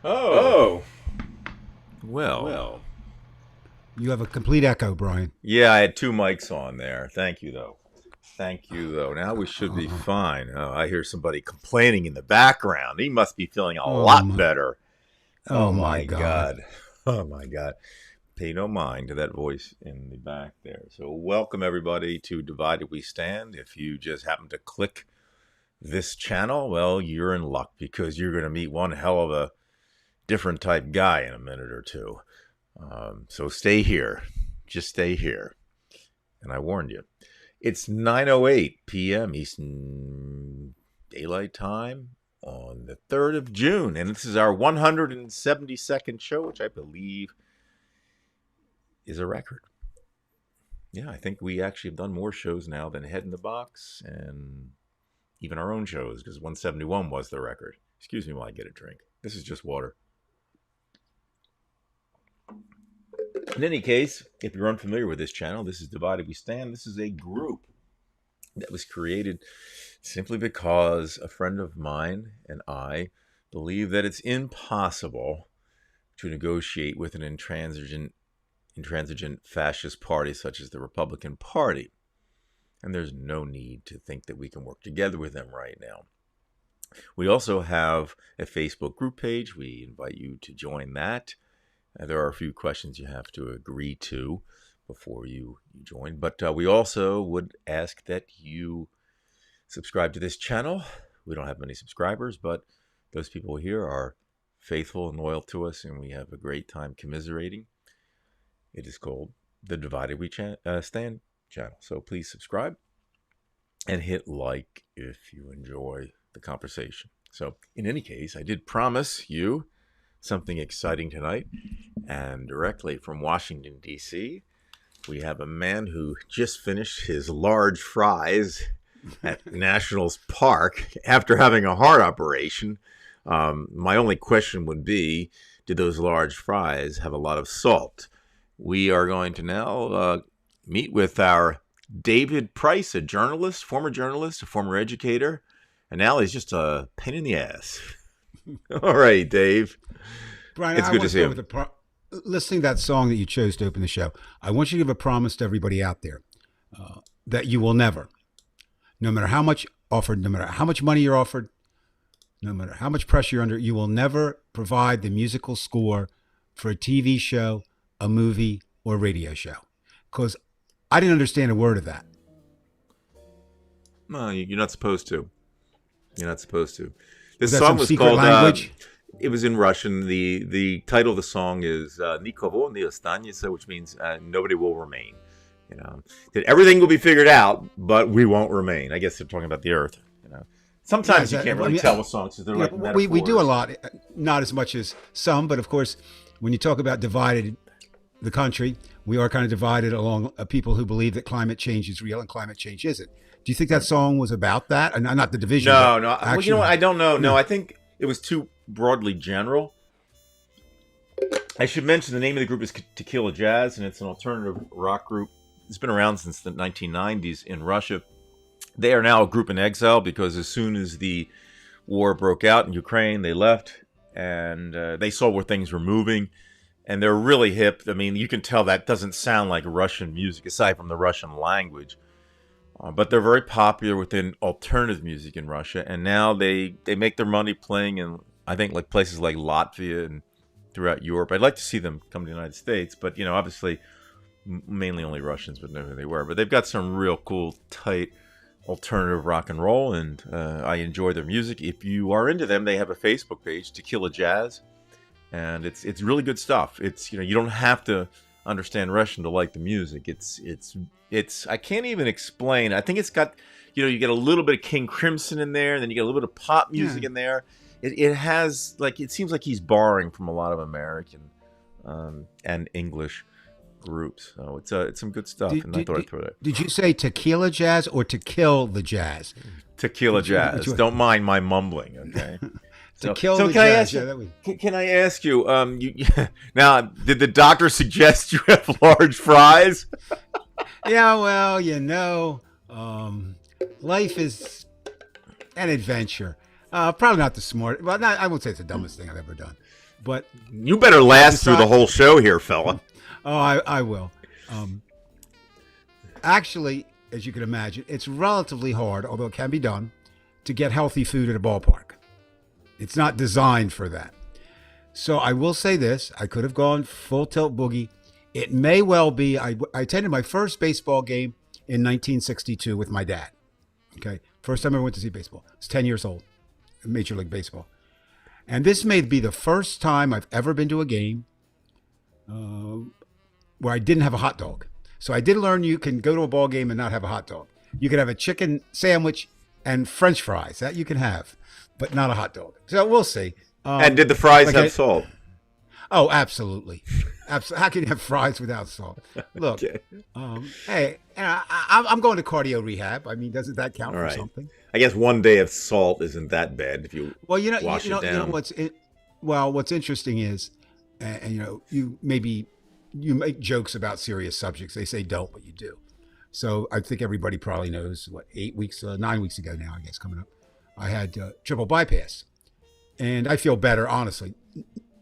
Oh. Well. You have a complete echo, Brian. Yeah, I had two mics on there. Thank you, though. Now we should be fine. Oh, I hear somebody complaining in the background. He must be feeling a lot better. Oh, my God. Oh, my God. Pay no mind to that voice in the back there. So welcome, everybody, to Divided We Stand. If you just happen to click this channel, well, you're in luck because you're going to meet one hell of a different type guy in a minute or two. So stay here. Just stay here. And I warned you. It's 9:08 p.m. Eastern Daylight Time on the 3rd of June. And this is our 172nd show, which I believe is a record. Yeah, I think we actually have done more shows now than Head in the Box and even our own shows, because 171 was the record. Excuse me while I get a drink. This is just water. In any case, if you're unfamiliar with this channel, this is Divided We Stand. This is a group that was created simply because a friend of mine and I believe that it's impossible to negotiate with an intransigent fascist party such as the Republican Party. And there's no need to think that we can work together with them right now. We also have a Facebook group page. We invite you to join that. There are a few questions you have to agree to before you join. But we also would ask that you subscribe to this channel. We don't have many subscribers, but those people here are faithful and loyal to us, and we have a great time commiserating. It is called the Divided We Stand channel. So please subscribe and hit like if you enjoy the conversation. So in any case, I did promise you something exciting tonight, and directly from Washington, D.C., we have a man who just finished his large fries at Nationals Park after having a heart operation. My only question would be, did those large fries have a lot of salt? We are going to now meet with our David Price, a journalist, a former educator, and now he's just a pain in the ass. All right, Dave. Brian, it's good to see you. Listening to that song that you chose to open the show, I want you to give a promise to everybody out there that you will never, no matter how much offered, no matter how much money you're offered, no matter how much pressure you're under, you will never provide the musical score for a TV show, a movie, or radio show. Because I didn't understand a word of that. No, you're not supposed to. You're not supposed to. This Was song was called language? It was in Russian. The title of the song is Nikovo ne ostanется, which means nobody will remain. You know, that everything will be figured out, but we won't remain. I guess they're talking about the earth. You know, sometimes you can't really tell with songs because they're like metaphors. We do a lot, not as much as some, but of course, when you talk about divided the country, we are kind of divided along people who believe that climate change is real and climate change isn't. Do you think that song was about that? And not the division. No. Well, you know what? I don't know. No, I think it was too broadly general. I should mention the name of the group is Tequila Jazz, and it's an alternative rock group. It's been around since the 1990s in Russia. They are now a group in exile because as soon as the war broke out in Ukraine, they left, and they saw where things were moving. And they're really hip. I mean, you can tell that doesn't sound like Russian music, aside from the Russian language. But they're very popular within alternative music in Russia. And now they make their money playing in, I think, like places like Latvia and throughout Europe. I'd like to see them come to the United States. But, you know, obviously, mainly only Russians would know who they were. But they've got some real cool, tight alternative rock and roll. And I enjoy their music. If you are into them, they have a Facebook page, Tequila Jazz. And it's really good stuff. It's, you know, you don't have to understand Russian to like the music. It's I can't even explain. I think it's got, you know, you get a little bit of King Crimson in there, and then you get a little bit of pop music in there. It has, like, it seems like he's borrowing from a lot of American and English groups. So it's some good stuff. And I thought I'd throw that. Did you say Tequila Jazz or To Kill the Jazz? Tequila Jazz. Don't mind my mumbling, okay? So can I ask you? Can I ask you? Now, did the doctor suggest you have large fries? Yeah, well, you know, life is an adventure. Probably not the smart. Well, I won't say it's the dumbest thing I've ever done. But You better I last through the decide. whole show here, fella. Oh, I will. Um, Actually, as you can imagine, it's relatively hard, although it can be done, to get healthy food at a ballpark. It's not designed for that. So I will say this: I could have gone full tilt boogie. It may well be. I attended my first baseball game in 1962 with my dad. Okay, first time I went to see baseball. I was 10 years old, Major League Baseball, and this may be the first time I've ever been to a game where I didn't have a hot dog. So I did learn you can go to a ball game and not have a hot dog. You can have a chicken sandwich and French fries that you can have, but not a hot dog. So we'll see. And did the fries Like have salt? Oh, absolutely. How can you have fries without salt? Look, Okay. hey, I'm going to cardio rehab. I mean, doesn't that count All for right. something? I guess one day of salt isn't that bad if you Well, wash it down. what's interesting is, and you make jokes about serious subjects. They say don't, but you do. So I think everybody probably knows what 9 weeks ago now, I guess coming up, I had triple bypass, and I feel better, honestly.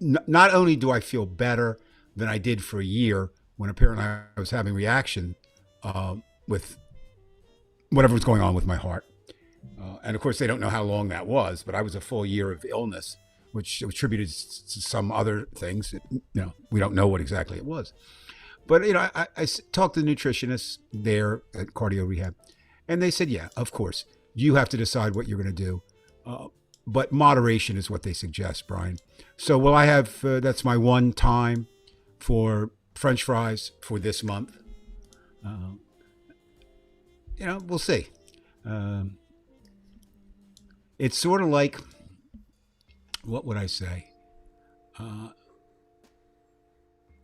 Not only do I feel better than I did for a year when apparently I was having reaction with whatever was going on with my heart. And of course, they don't know how long that was, but I was a full year of illness, which attributed to some other things. We don't know what exactly it was. But, I talked to the nutritionists there at cardio rehab, and they said, yeah, of course, you have to decide what you're going to do. But moderation is what they suggest, Brian. So will I have, that's my one time for French fries for this month. We'll see. It's sort of like, what would I say? I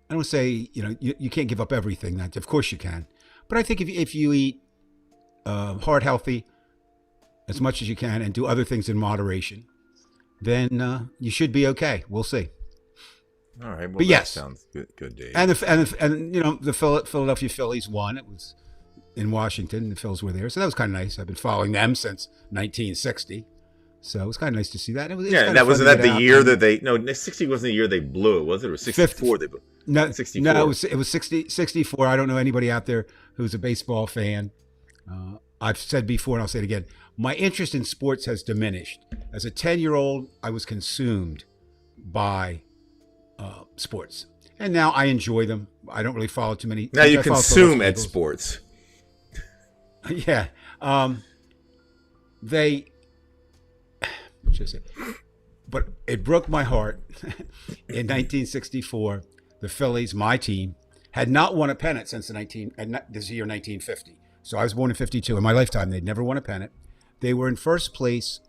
don't say, you can't give up everything. That, of course you can. But I think if you eat heart healthy as much as you can and do other things in moderation, then you should be okay. We'll see. All right. Well, But that yes, sounds good, Dave. and the Philadelphia Phillies won. It was in Washington. The Phils were there, so that was kind of nice. I've been following them since 1960, so it was kind of nice to see that. It was Yeah, kind that of wasn't fun to that get the out year and- that they no 60 wasn't the year they blew it, was it? Or 64 they blew. No, 64. no, it was 64. I don't know anybody out there who's a baseball fan. I've said before, and I'll say it again. My interest in sports has diminished. As a 10-year-old, I was consumed by sports, and now I enjoy them. I don't really follow too many. Now you I follow consume Philadelphia at Eagles. sports. Yeah. They, what should I say? But it broke my heart. In 1964, the Phillies, my team, had not won a pennant since this year 1950. So I was born in 52. In my lifetime, they'd never won a pennant. They were in first place.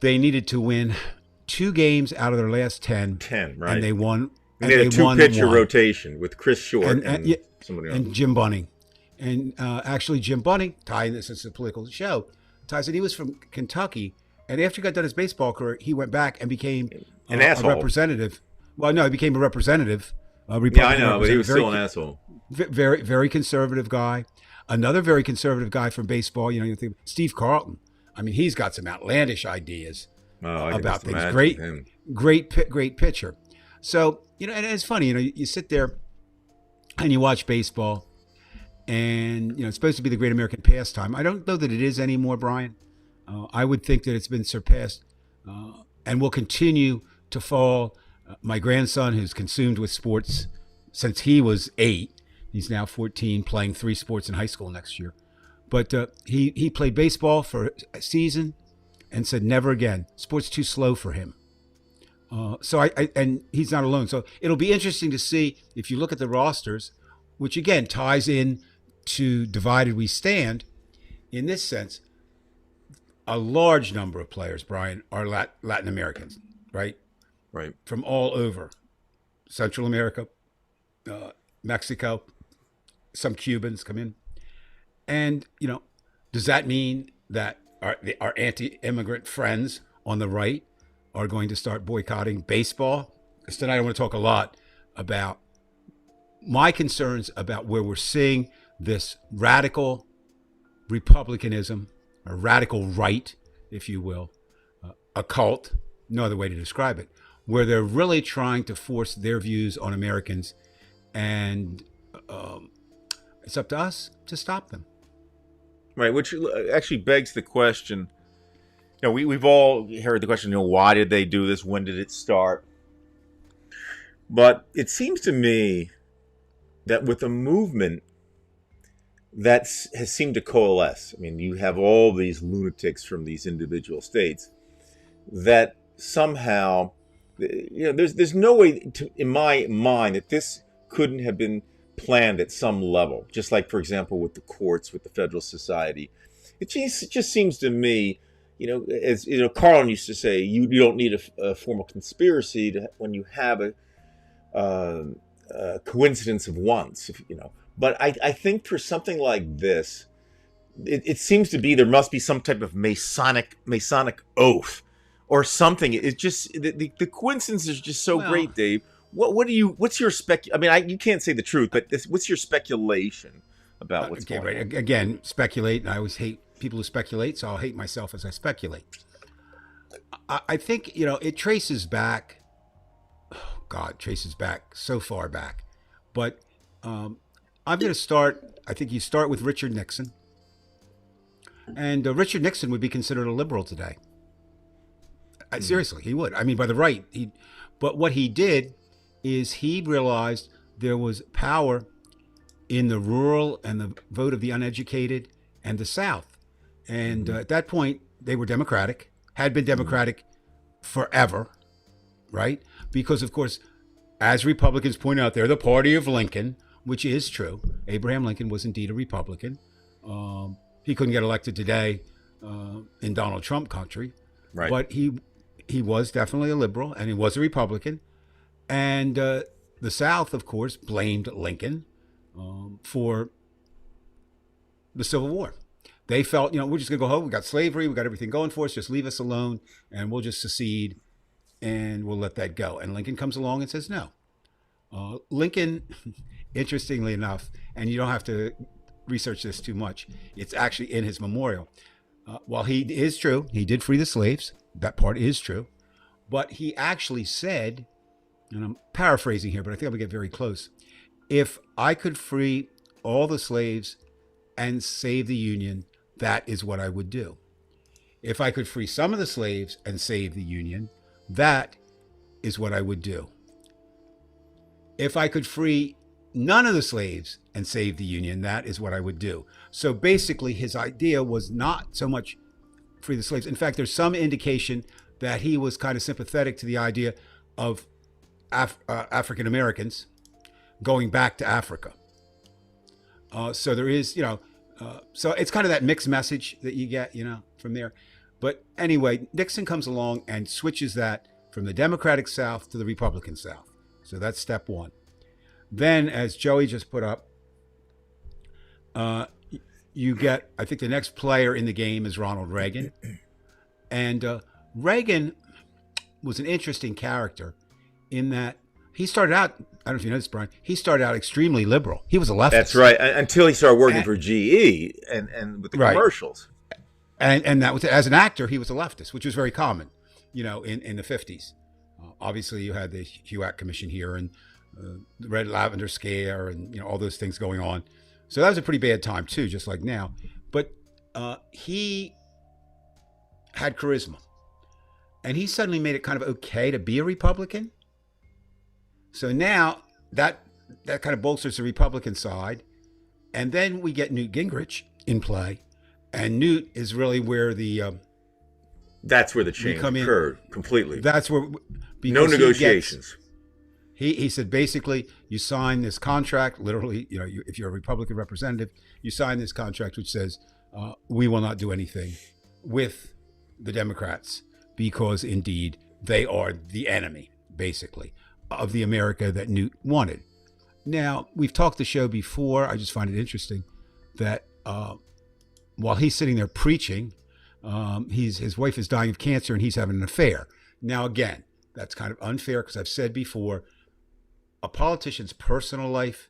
They needed to win 2 games out of their last 10. 10, right? And they won. And they had a won two-pitcher one. rotation with Chris Short and yeah, somebody else. and Jim Bunning. And actually, Jim Bunning, Ty, this is a political show, Ty said he was from Kentucky. And after he got done his baseball career, he went back and became An a asshole. representative. Well, no, he became a representative. Yeah, I Republican know, but he was still an representative. asshole. Very, very conservative guy. Another very conservative guy from baseball, you think Steve Carlton. I mean, he's got some outlandish ideas Oh, I can about just things. imagine him. Great pitcher. So, and it's funny, you sit there and you watch baseball, and it's supposed to be the great American pastime. I don't know that it is anymore, Brian. I would think that it's been surpassed and will continue to fall. My grandson, who's consumed with sports since he was 8, he's now 14, playing 3 sports in high school next year. But he played baseball for a season and said never again. Sport's too slow for him. So and he's not alone. So it'll be interesting to see if you look at the rosters, which again ties in to Divided We Stand. In this sense, a large number of players, Brian, are Latin Americans, right? Right. From all over, Central America, Mexico, some Cubans come in. And, does that mean that our anti-immigrant friends on the right are going to start boycotting baseball? Because tonight I want to talk a lot about my concerns about where we're seeing this radical republicanism, or radical right, if you will, a cult, no other way to describe it, where they're really trying to force their views on Americans, and um, it's up to us to stop them. Right, which actually begs the question. We've all heard the question. Why did they do this? When did it start? But it seems to me that with a movement that has seemed to coalesce. I mean, you have all these lunatics from these individual states that somehow, there's no way in my mind that this couldn't have been planned at some level. Just like, for example, with the courts, with the Federal Society, it just seems to me, as Carlin used to say, you don't need a formal conspiracy when you have a coincidence of once, But I think for something like this, it seems to be there must be some type of Masonic oath or something. It just the coincidence is just so Well, great, Dave. What's your I mean, you can't say the truth, but what's your speculation about what's okay, going right. on? Again, speculate. And I always hate people who speculate, so I'll hate myself as I speculate. I think, it traces back. Oh God, traces back so far back. But I'm going to start. I think you start with Richard Nixon. And Richard Nixon would be considered a liberal today. Seriously, he would. I mean, by the right. But what he did is he realized there was power in the rural and the vote of the uneducated and the South. And at that point, they were Democratic, had been Democratic forever, right? Because, of course, as Republicans point out, they're the party of Lincoln, which is true. Abraham Lincoln was indeed a Republican. He couldn't get elected today in Donald Trump country, Right. but he was definitely a liberal, and he was a Republican. And the South, of course, blamed Lincoln for the Civil War. They felt, we're just going to go home. We got slavery. We got everything going for us. Just leave us alone, and we'll just secede, and we'll let that go. And Lincoln comes along and says no. Lincoln, interestingly enough, and you don't have to research this too much, it's actually in his memorial. While he is true, he did free the slaves. That part is true. But he actually said, and I'm paraphrasing here, but I think I'm going to get very close. If I could free all the slaves and save the Union, that is what I would do. If I could free some of the slaves and save the Union, that is what I would do. If I could free none of the slaves and save the Union, that is what I would do. So basically, his idea was not so much free the slaves. In fact, there's some indication that he was kind of sympathetic to the idea of African Americans going back to Africa. So there is, so it's kind of that mixed message that you get, from there. But anyway, Nixon comes along and switches that from the Democratic South to the Republican South. So that's step one. Then, as Joey just put up, you get, I think the next player in the game is Ronald Reagan. And Reagan was an interesting character in that he started out, I don't know if you know this, Brian, he started out extremely liberal. He was a leftist. That's right. Until he started working for GE and with the commercials. And that was, as an actor, he was a leftist, which was very common, in the 50s. Obviously, you had the HUAC Commission here and the Red Lavender Scare and, all those things going on. So that was a pretty bad time, too, just like now. But he had charisma. And he suddenly made it kind of okay to be a Republican. So now that kind of bolsters the Republican side. And then we get Newt Gingrich in play. And Newt is really where that's where the change occurred completely. That's where no negotiations. He said basically you sign this contract. Literally, if you're a Republican representative, you sign this contract which says we will not do anything with the Democrats because indeed they are the enemy, basically, of the America that Newt wanted. Now we've talked the show before. I just find it interesting that while he's sitting there preaching, his wife is dying of cancer and he's having an affair. Now, again, that's kind of unfair because I've said before, a politician's personal life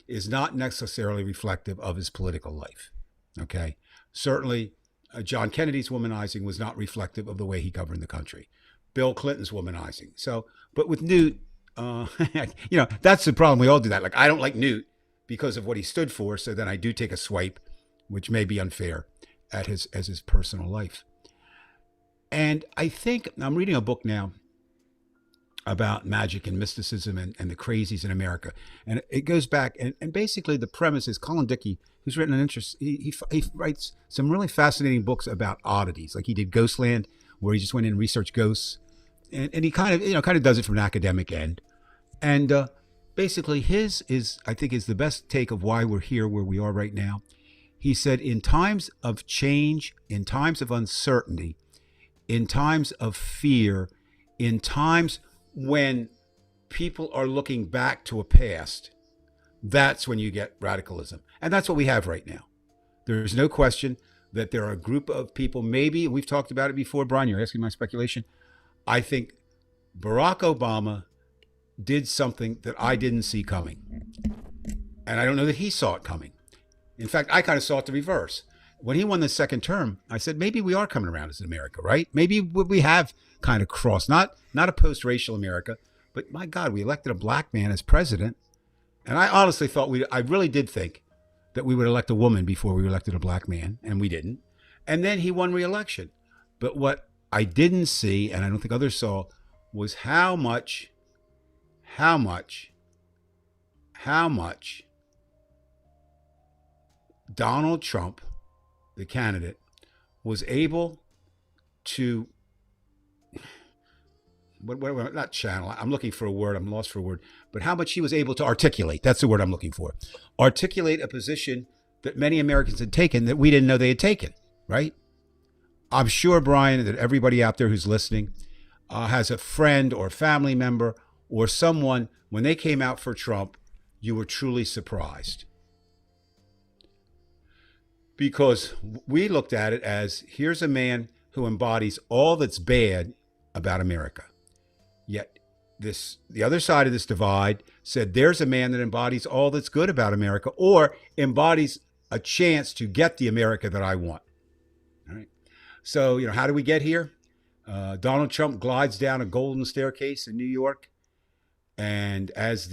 is not necessarily reflective of his political life. Okay? Certainly, John Kennedy's womanizing was not reflective of the way he governed the country. Bill Clinton's womanizing. So But with Newt, uh, that's the problem. We all do that. Like, I don't like Newt because of what he stood for. So then I do take a swipe, which may be unfair at his personal life. And I think I'm reading a book now about magic and mysticism and the crazies in America. And it goes back, and basically the premise is Colin Dickey, who's written an interest, he writes some really fascinating books about oddities. Like he did Ghostland, where he just went in and researched ghosts. And he kind of does it from an academic end. And basically his is, I think, is the best take of why we're here where we are right now. He said, in times of change, in times of uncertainty, in times of fear, in times when people are looking back to a past, that's when you get radicalism. And that's what we have right now. There's no question that there are a group of people, maybe, we've talked about it before, Brian, you're asking my speculation. I think Barack Obama did something that I didn't see coming. And I don't know that he saw it coming. In fact, I kind of saw it the reverse. When he won the second term, I said, maybe we are coming around as America, right? Maybe we have kind of crossed, not a post-racial America, but my God, we elected a black man as president. And I honestly thought I really did think that we would elect a woman before we elected a black man, and we didn't. And then he won re-election. But what I didn't see, and I don't think others saw, was how much Donald Trump, the candidate, was able to, not channel, I'm looking for a word, I'm lost for a word, but how much he was able to articulate, that's the word I'm looking for, articulate a position that many Americans had taken that we didn't know they had taken, right? I'm sure, Brian, that everybody out there who's listening has a friend or family member or someone, when they came out for Trump, you were truly surprised. Because we looked at it as, here's a man who embodies all that's bad about America. Yet the other side of this divide said, there's a man that embodies all that's good about America, or embodies a chance to get the America that I want. All right. So, how do we get here? Donald Trump glides down a golden staircase in New York. And as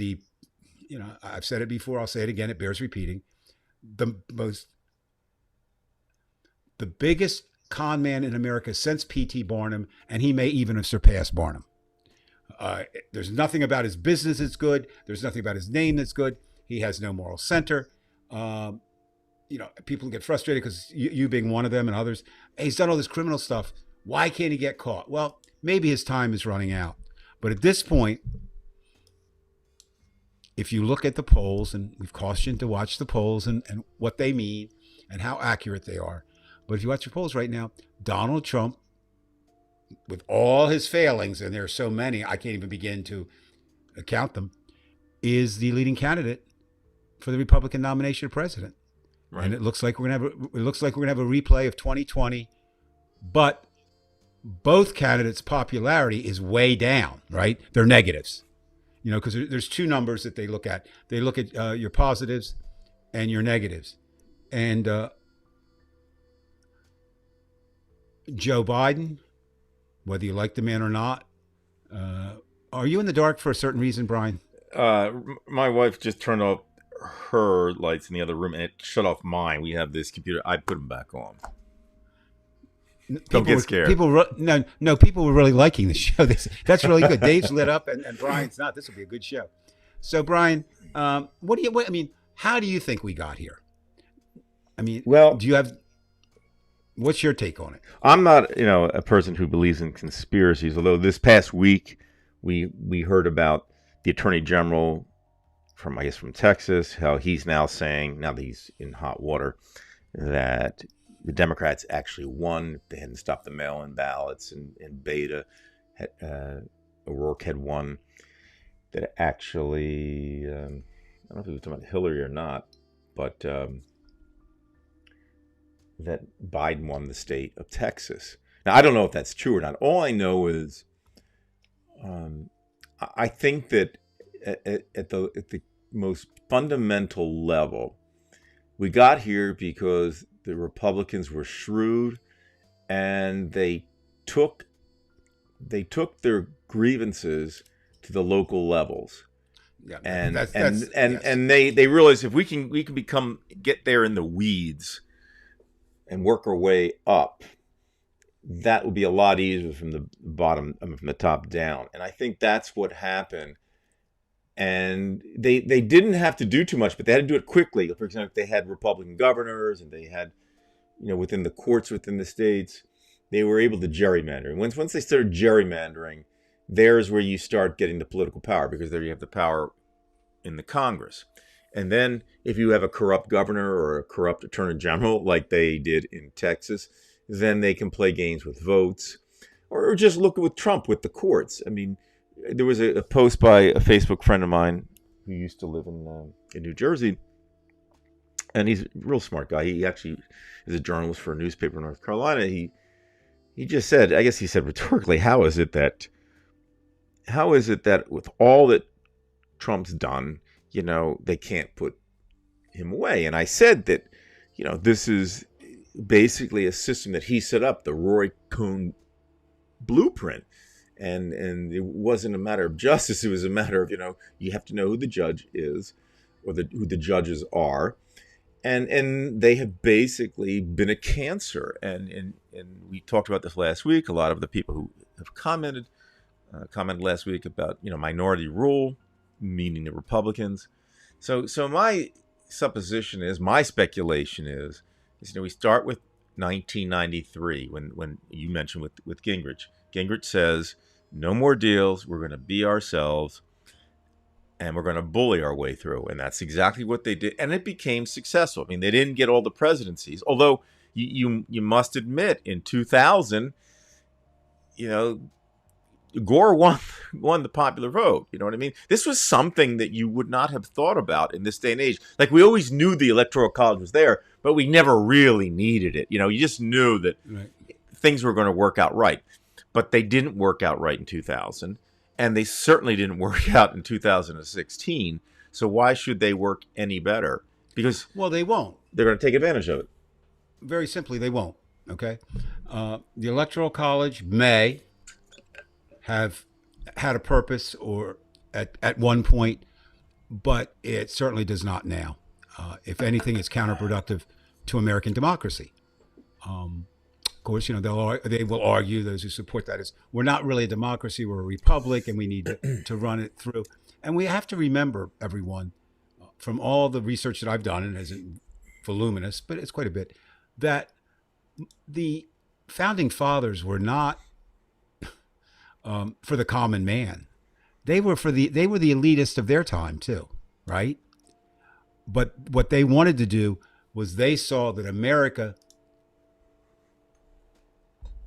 I've said it before, I'll say it again, it bears repeating. The biggest con man in America since P.T. Barnum, and he may even have surpassed Barnum. There's nothing about his business that's good. There's nothing about his name that's good. He has no moral center. People get frustrated because you being one of them and others, hey, he's done all this criminal stuff. Why can't he get caught? Well, maybe his time is running out. But at this point, if you look at the polls, and we've cautioned to watch the polls and what they mean and how accurate they are. But if you watch the polls right now, Donald Trump, with all his failings, and there are so many, I can't even begin to count them, is the leading candidate for the Republican nomination of president. Right. And it looks like we're gonna have a replay of 2020, but both candidates' popularity is way down. Right? They're negatives. Because there's two numbers that they look at. They look at your positives and your negatives. And Joe Biden, whether you like the man or not, are you in the dark for a certain reason, Brian? My wife just turned off her lights in the other room, and it shut off mine. We have this computer. I put them back on. Don't get scared. People were really liking the show. That's really good. Dave's lit up, and Brian's not. This will be a good show. So, Brian, how do you think we got here? Do you have? What's your take on it? I'm not, a person who believes in conspiracies. Although this past week, we heard about the Attorney General from Texas, how he's now saying, now that he's in hot water, that the Democrats actually won. They hadn't stopped the mail-in ballots, and Beta, O'Rourke had won. That actually, I don't know if he was talking about Hillary or not, but that Biden won the state of Texas. Now, I don't know if that's true or not. All I know is I think that at the most fundamental level, we got here because the Republicans were shrewd, and they took their grievances to the local levels. Yeah, And that's yes. they realize if we can get there in the weeds and work our way up, that would be a lot easier from the bottom, from the top down. And I think that's what happened. And they didn't have to do too much, but they had to do it quickly. For example, they had Republican governors, and they had, within the courts within the states, they were able to gerrymander. And once they started gerrymandering, there's where you start getting the political power, because there you have the power in the Congress. And then if you have a corrupt governor or a corrupt attorney general, like they did in Texas, then they can play games with votes, or just look with Trump with the courts. I mean, there was a post by a Facebook friend of mine who used to live in New Jersey, and he's a real smart guy. He actually is a journalist for a newspaper in North Carolina. He just said, I guess he said rhetorically, how is it that with all that Trump's done, they can't put him away? And I said that, this is basically a system that he set up, the Roy Cohn blueprint. And it wasn't a matter of justice. It was a matter of, you have to know who the judge is, or who the judges are. And they have basically been a cancer. And we talked about this last week. A lot of the people who have commented last week about, minority rule, meaning the Republicans. So my speculation is, we start with 1993 when you mentioned with Gingrich. Gingrich says, no more deals. We're going to be ourselves, and we're going to bully our way through. And that's exactly what they did. And it became successful. I mean, they didn't get all the presidencies, although you must admit in 2000, Gore won the popular vote. You know what I mean? This was something that you would not have thought about in this day and age. Like, we always knew the Electoral College was there, but we never really needed it. You just knew that things were going to work out right. But they didn't work out right in 2000, and they certainly didn't work out in 2016. So why should they work any better? Because, well, they won't. They're going to take advantage of it. Very simply, they won't. Okay, the Electoral College may have had a purpose or at one point, but it certainly does not now. If anything, it's counterproductive to American democracy. Of course, they will argue, those who support that, is we're not really a democracy, we're a republic, and we need to run it through. And we have to remember, everyone, from all the research that I've done, and it isn't voluminous, but it's quite a bit, that the founding fathers were not for the common man. They were the elitist of their time too, right? But what they wanted to do was, they saw that America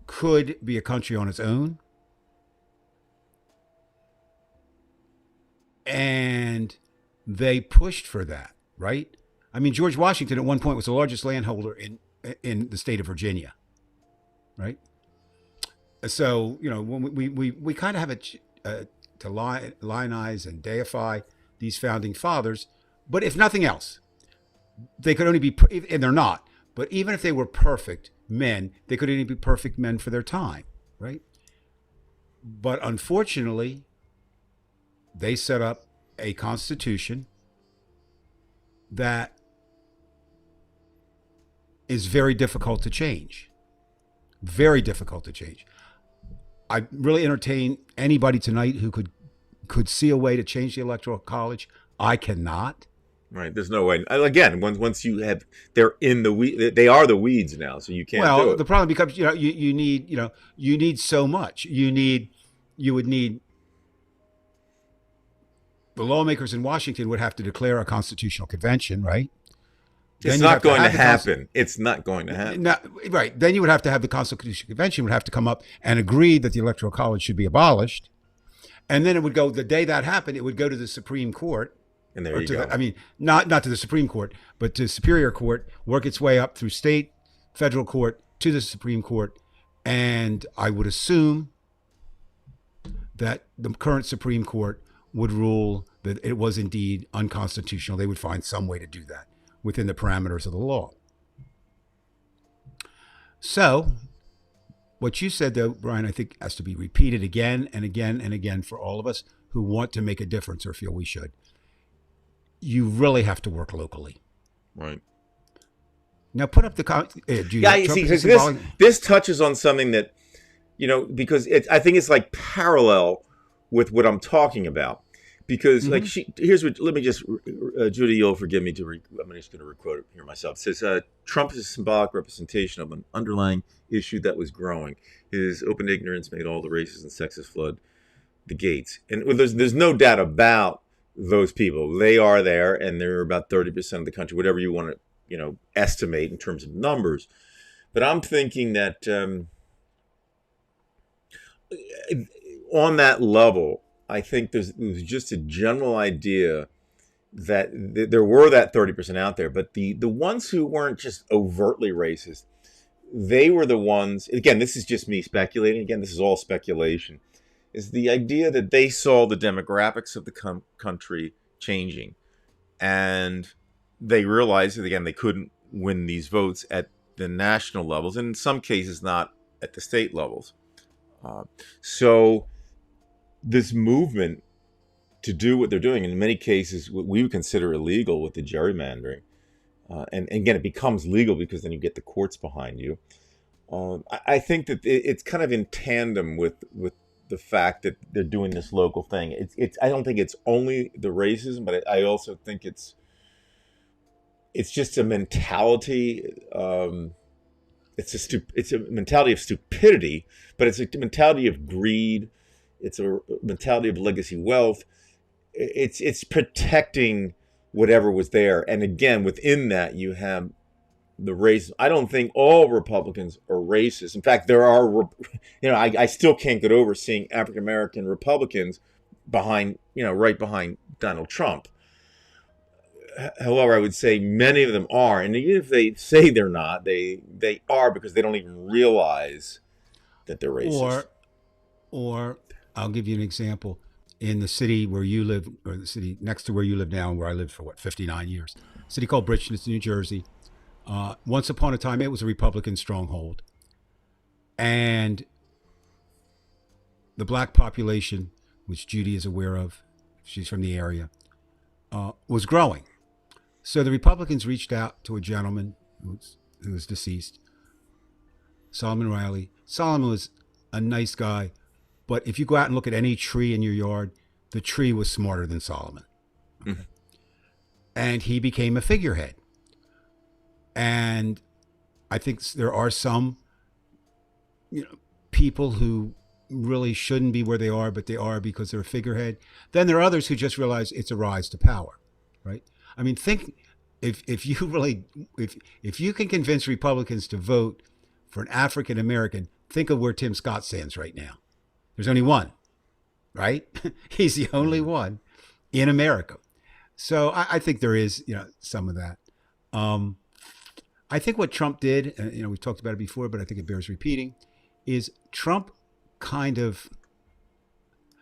could be a country on its own, and they pushed for that, right? I mean, George Washington at one point was the largest landholder in the state of Virginia, right? So, when we kind of have to lionize and deify these founding fathers, but if nothing else, they could only be, and they're not, but even if they were perfect men, they could only be perfect men for their time, right? But unfortunately, they set up a constitution that is very difficult to change. Very difficult to change. I really entertain anybody tonight who could see a way to change the Electoral College. I cannot. Right, there's no way. Again, thonce you have, they're in the weed. They are the weeds now, so you can't. Well, do it. The problem becomes, you need so much. You would need, the lawmakers in Washington would have to declare a constitutional convention, right? It's not going to happen. It's not going to happen. Right. Then you would have to have the Constitutional Convention would have to come up and agree that the Electoral College should be abolished. And then it would go, the day that happened, it would go to the Supreme Court. And there you go. Not to the Supreme Court, but to Superior Court, work its way up through state, federal court, to the Supreme Court. And I would assume that the current Supreme Court would rule that it was indeed unconstitutional. They would find some way to do that within the parameters of the law. So, what you said, though, Brian, I think has to be repeated again and again and again for all of us who want to make a difference or feel we should, you really have to work locally. Right. Now put up the Judy. Yeah, you Trump see, is because symbolic. this touches on something that, because I think it's like parallel with what I'm talking about. Because like let me just, Judy, you'll forgive me I'm just going to requote it here myself. It says, Trump is a symbolic representation of an underlying issue that was growing. His open ignorance made all the racist and sexist flood the gates. And there's no doubt about those people. They are there, and they're about 30% of the country, whatever you want to, estimate in terms of numbers. But I'm thinking that on that level, I think there's just a general idea that there were that 30% out there, but the ones who weren't just overtly racist, they were the ones, again, this is just me speculating, again, this is all speculation, is the idea that they saw the demographics of the country changing, and they realized that, again, they couldn't win these votes at the national levels, and in some cases not at the state levels. So this movement to do what they're doing, in many cases, what we would consider illegal with the gerrymandering, and again, it becomes legal because then you get the courts behind you. I think that it's kind of in tandem with the fact that they're doing this local thing. I don't think it's only the racism, but I also think it's just a mentality. It's a mentality of stupidity, but it's a mentality of greed. It's a mentality of legacy wealth. It's protecting whatever was there. And again, within that, you have the race. I don't think all Republicans are racist. In fact, there are, I still can't get over seeing African-American Republicans right behind Donald Trump. However, I would say many of them are. And even if they say they're not, they are, because they don't even realize that they're racist. Or I'll give you an example. In the city where you live, or the city next to where you live now, and where I lived for 59 years, a city called Bridgeton, New Jersey. Once upon a time, it was a Republican stronghold, and the black population, which Judy is aware of, she's from the area, was growing. So the Republicans reached out to a gentleman who was deceased, Solomon Riley. Solomon was a nice guy. But if you go out and look at any tree in your yard, the tree was smarter than Solomon. Okay. Mm-hmm. And he became a figurehead. And I think there are some, people who really shouldn't be where they are, but they are because they're a figurehead. Then there are others who just realize it's a rise to power, right? I mean, think if you can convince Republicans to vote for an African American, think of where Tim Scott stands right now. There's only one, right? He's the only one in America. So I think there is, some of that. I think what Trump did, we've talked about it before, but I think it bears repeating, is Trump kind of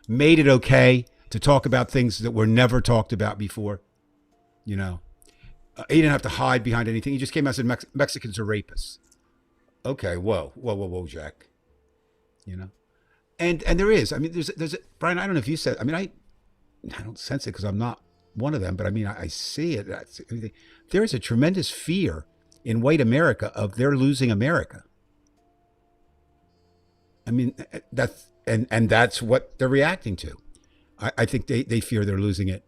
made it okay to talk about things that were never talked about before. He didn't have to hide behind anything. He just came out and said Mexicans are rapists. Okay, whoa, Jack. And there is. I mean, there's Brian. I don't know if you said. I mean, I don't sense it because I'm not one of them. But I mean, I see it. There is a tremendous fear in white America of they're losing America. I mean, that's what they're reacting to. I think they fear they're losing it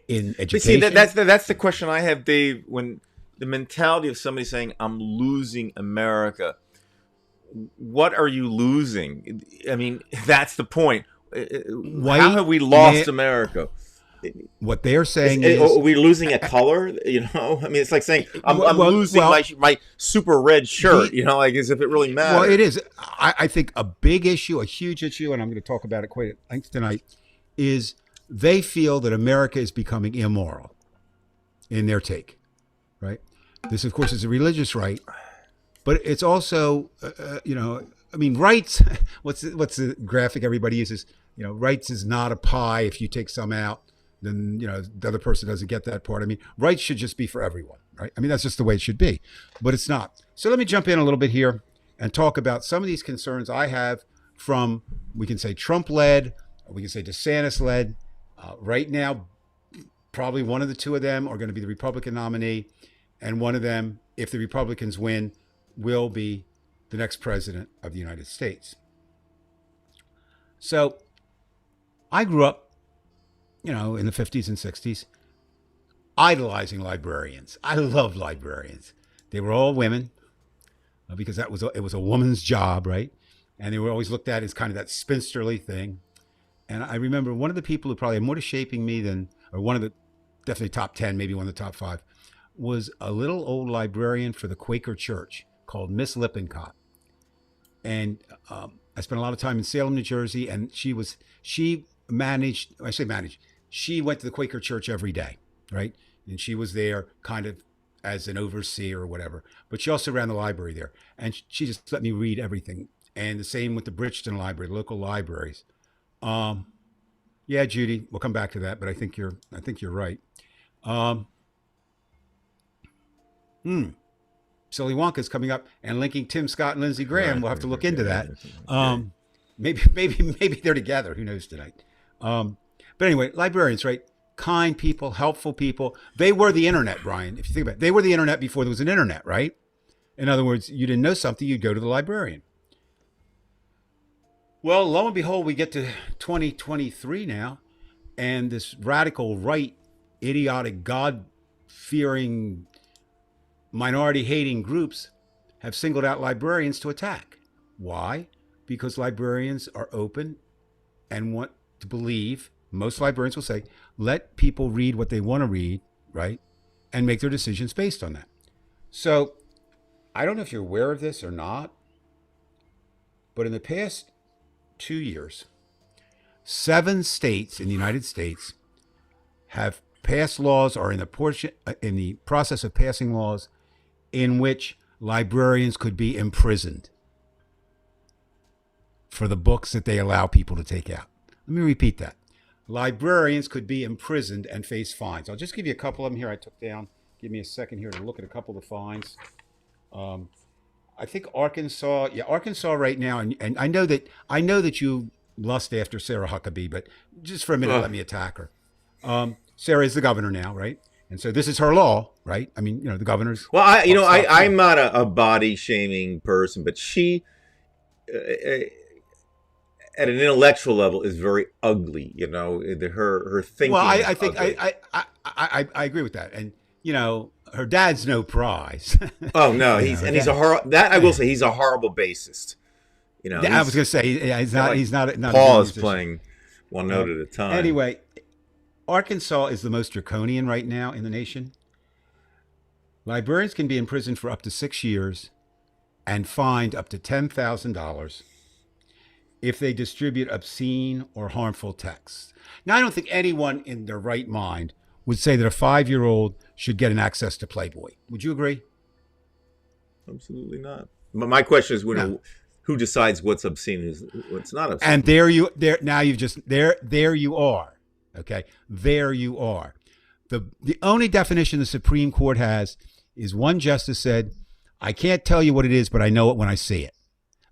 in education. But see, that's the question I have, Dave. When the mentality of somebody saying, "I'm losing America." What are you losing? I mean, that's the point. How have we lost America? What they're saying is, are we losing a color? I mean, it's like saying I'm losing my super red shirt. Like as if it really matters. Well, it is. I think a big issue, a huge issue, and I'm going to talk about it quite at length tonight, is they feel that America is becoming immoral in their take. Right. This, of course, is a religious right. But it's also, I mean, rights. What's the graphic everybody uses? Rights is not a pie. If you take some out, then the other person doesn't get that part. I mean, rights should just be for everyone, right? I mean, that's just the way it should be, but it's not. So let me jump in a little bit here and talk about some of these concerns I have from, we can say, Trump-led We can say DeSantis led. Right now, probably one of the two of them are going to be the Republican nominee, and one of them, if the Republicans win, will be the next president of the United States. So I grew up, in the 50s and 60s, idolizing librarians. I loved librarians. They were all women because it was a woman's job, right? And they were always looked at as kind of that spinsterly thing. And I remember one of the people who probably had more to shaping me than, or one of the definitely top 10, maybe one of the top 5, was a little old librarian for the Quaker Church called Miss Lippincott. And I spent a lot of time in Salem, New Jersey, and she managed, I say managed, she went to the Quaker Church every day, right? And she was there kind of as an overseer or whatever, but she also ran the library there. And she just let me read everything. And the same with the Bridgeton Library, the local libraries. Yeah, Judy, we'll come back to that, but I think you're right. Silly Wonka's coming up and linking Tim Scott and Lindsey Graham. Right. We'll have to look into that. Okay. Maybe they're together. Who knows tonight? But anyway, librarians, right? Kind people, helpful people. They were the internet, Brian. If you think about it, they were the internet before there was an internet, right? In other words, you didn't know something, you'd go to the librarian. Well, lo and behold, we get to 2023 now, and this radical right, idiotic, God-fearing, minority-hating groups have singled out librarians to attack. Why? Because librarians are open and want to believe, most librarians will say, let people read what they want to read, right? And make their decisions based on that. So I don't know if you're aware of this or not, but in the past 2 years, 7 states in the United States have passed laws or in the process of passing laws in which librarians could be imprisoned for the books that they allow people to take out. Let me repeat that. Librarians could be imprisoned and face fines. I'll just give you a couple of them here I took down. Give me a second here to look at a couple of the fines. I think Arkansas right now, and I know that you lust after Sarah Huckabee, but just for a minute, let me attack her. Sarah is the governor now, right? And so this is her law, right? I mean, the governor's. Well, I'm not a body shaming person, but she, at an intellectual level, is very ugly. Her thinking. Well, is I think ugly. I agree with that, and her dad's no prize. Oh no, he's a horrible. That I will say, he's a horrible bassist. I was going to say he's not. He's not. Paul is playing one note at a time. Anyway, Arkansas is the most draconian right now in the nation. Librarians can be imprisoned for up to 6 years and fined up to $10,000 if they distribute obscene or harmful texts. Now, I don't think anyone in their right mind would say that a 5-year-old should get an access to Playboy. Would you agree? Absolutely not. But my question is, who decides what's obscene and what's not obscene? And there you are. Okay, there you are. The only definition the Supreme Court has is one justice said, "I can't tell you what it is, but I know it when I see it."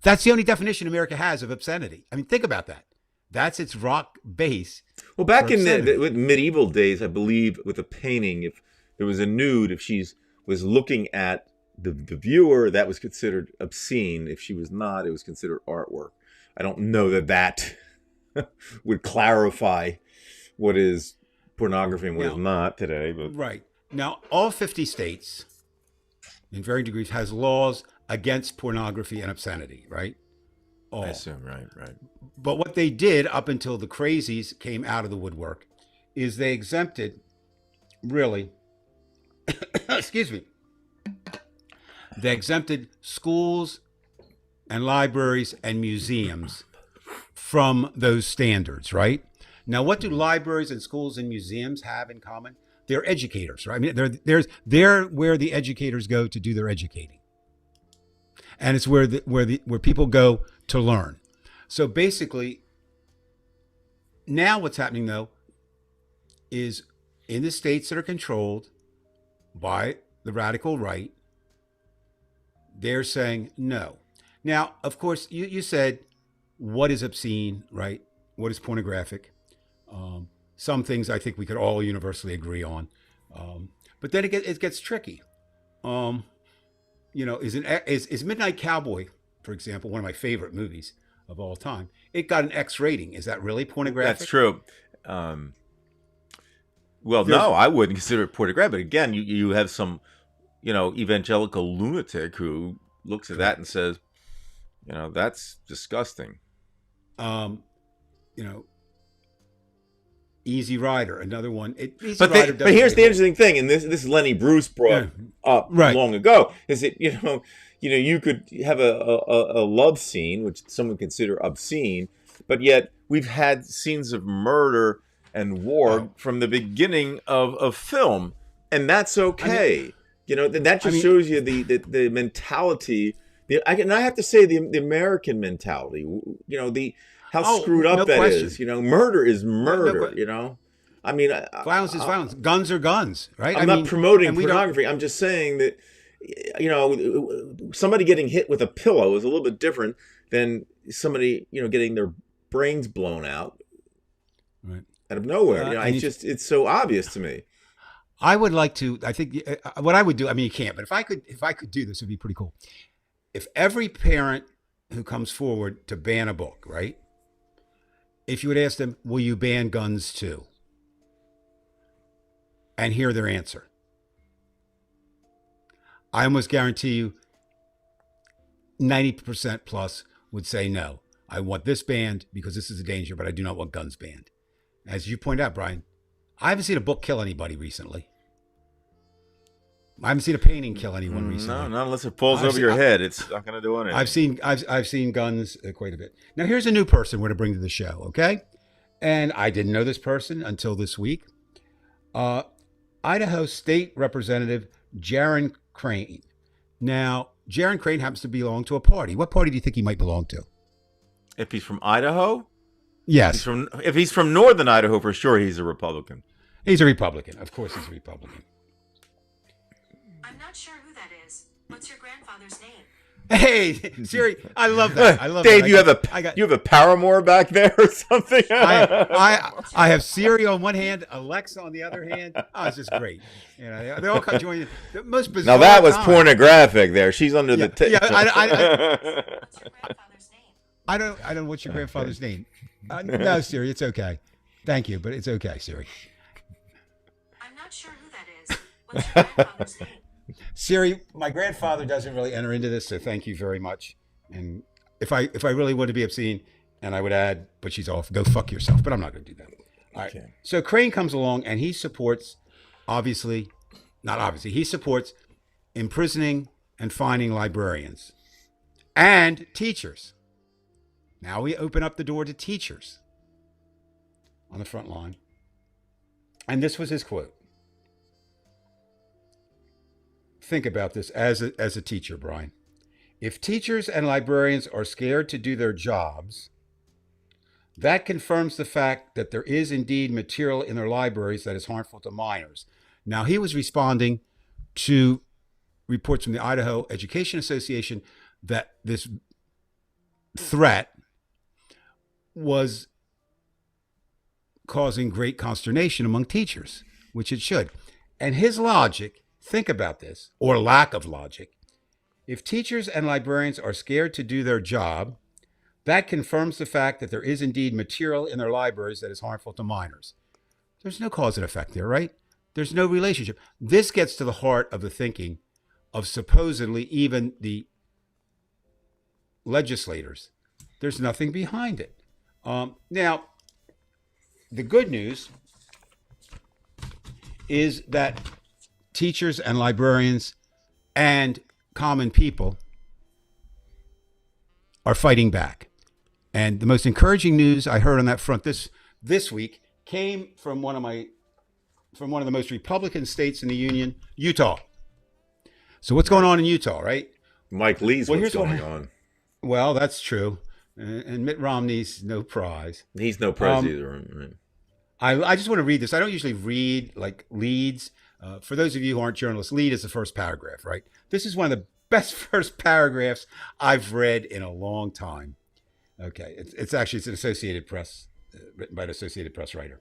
That's the only definition America has of obscenity. I mean, think about that. That's its rock base. Well, back in the medieval days, I believe with a painting, if there was a nude, if she was looking at the viewer, that was considered obscene. If she was not, it was considered artwork. I don't know that would clarify what is pornography and what is not today. But right. Now, all 50 states, in varying degrees, has laws against pornography and obscenity, right? All. I assume, right. But what they did up until the crazies came out of the woodwork is they exempted, really, excuse me, they exempted schools and libraries and museums from those standards, right? Now, what do libraries and schools and museums have in common? They're educators, right? I mean, they're where the educators go to do their educating, and it's where people go to learn. So basically, now what's happening though is in the states that are controlled by the radical right, they're saying no. Now, of course, you said what is obscene, right? what is pornographic. Some things I think we could all universally agree on. But then it gets tricky. Is Midnight Cowboy, for example, one of my favorite movies of all time? It got an X rating. Is that really pornographic? That's true. Well, no, I wouldn't consider it pornographic. But again, you have some, evangelical lunatic who looks at that and says, that's disgusting. You know, Easy Rider, another one. But here's the interesting thing, and this Lenny Bruce brought up long ago, is that you could have a love scene, which some would consider obscene, but yet we've had scenes of murder and war from the beginning of film, and that's okay. That just shows you the mentality. And I have to say the American mentality. How screwed up that is. Murder is murder. Violence is violence. Guns are guns, right? I'm not promoting pornography. I'm just saying that, somebody getting hit with a pillow is a little bit different than somebody, getting their brains blown out out of nowhere. It's so obvious to me. I would like to. I think what I would do. I mean, you can't, but if I could do this, it'd be pretty cool. If every parent who comes forward to ban a book, right? If you would ask them, will you ban guns too? And hear their answer. I almost guarantee you 90% plus would say no. I want this banned because this is a danger, but I do not want guns banned. As you point out, Brian, I haven't seen a book kill anybody recently. I haven't seen a painting kill anyone recently. No, not unless it falls over your head. It's not going to do anything. I've seen guns quite a bit. Now here's a new person we're to bring to the show, okay? And I didn't know this person until this week. Idaho State Representative Jaron Crane. Now, Jaron Crane happens to belong to a party. What party do you think he might belong to? If he's from Idaho? Yes. If he's from northern Idaho, for sure he's a Republican. He's a Republican. Of course he's a Republican. I'm not sure who that is. What's your grandfather's name? Hey, Siri, I love that. I love Dave, that. you have a Paramour back there or something? I have Siri on one hand, Alexa on the other hand. Oh, it's just great. They all come join the most bizarre. Now that was pornographic there. She's under the table. What's your grandfather's name? I don't know what's your grandfather's name. No, Siri, it's okay. Thank you, but it's okay, Siri. I'm not sure who that is. What's your grandfather's name? Siri, my grandfather doesn't really enter into this, so thank you very much. And if I really want to be obscene, and I would add, but she's off, go fuck yourself. But I'm not going to do that. All right. Okay. So Crane comes along and he supports, he supports imprisoning and fining librarians and teachers. Now we open up the door to teachers on the front line. And this was his quote. Think about this as a teacher, Brian. If teachers and librarians are scared to do their jobs, that confirms the fact that there is indeed material in their libraries that is harmful to minors. Now, he was responding to reports from the Idaho Education Association that this threat was causing great consternation among teachers, which it should. And his logic, think about this, or lack of logic. If teachers and librarians are scared to do their job, that confirms the fact that there is indeed material in their libraries that is harmful to minors. There's no cause and effect there, right? There's no relationship. This gets to the heart of the thinking of supposedly even the legislators. There's nothing behind it. Now, the good news is that teachers and librarians and common people are fighting back. And the most encouraging news I heard on that front this week came from one of the most Republican states in the union, Utah. So what's going on in Utah, right? Mike Lee's what's going on. Well, that's true. And Mitt Romney's no prize. He's no prize either. Right? I just want to read this. I don't usually read like leads. For those of you who aren't journalists, lead is the first paragraph, right? This is one of the best first paragraphs I've read in a long time. Okay, it's an Associated Press written by an Associated Press writer.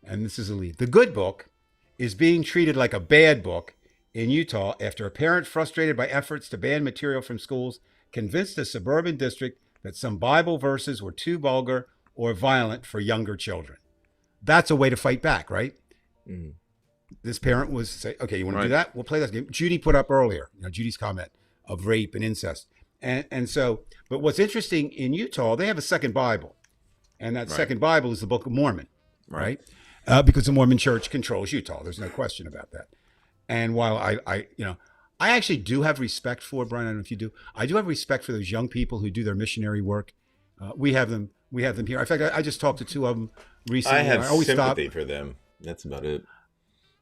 And this is a lead. The good book is being treated like a bad book in Utah after a parent frustrated by efforts to ban material from schools convinced a suburban district that some Bible verses were too vulgar or violent for younger children. That's a way to fight back, right? Mm. This parent was say, okay, you want to do that? We'll play that game. Judy put up earlier, Judy's comment of rape and incest. And so, but what's interesting in Utah, they have a second Bible. And that second Bible is the Book of Mormon, right? Because the Mormon Church controls Utah. There's no question about that. And while I actually do have respect for, Brian, I don't know if you do, I do have respect for those young people who do their missionary work. We have them here. In fact, I just talked to two of them recently. I have sympathy for them. That's about it.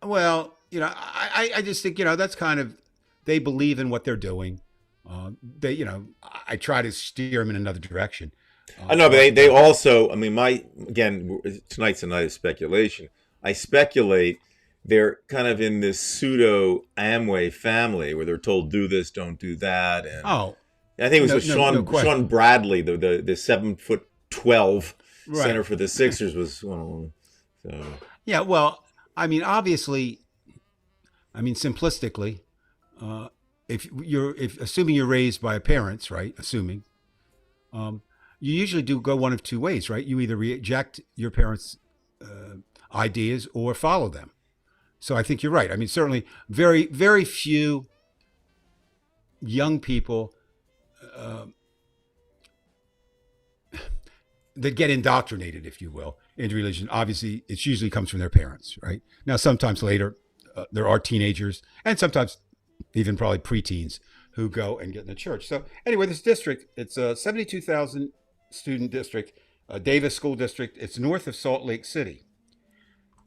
Well, I just think, that's kind of, they believe in what they're doing. I try to steer them in another direction. I know, but they also, tonight's a night of speculation. I speculate they're kind of in this pseudo Amway family where they're told do this, don't do that. And I think it was Sean Bradley, the 7'12" center for the Sixers was one of them. So. Yeah, well, obviously, simplistically, if assuming you're raised by parents, right? Assuming, you usually do go one of two ways, right? You either reject your parents' ideas or follow them. So I think you're right. Certainly, very, very few young people that get indoctrinated, if you will, into religion. Obviously, it usually comes from their parents, right? Now, sometimes later, there are teenagers, and sometimes even probably preteens who go and get in the church. So anyway, this district, it's a 72,000 student district, Davis School District. It's north of Salt Lake City.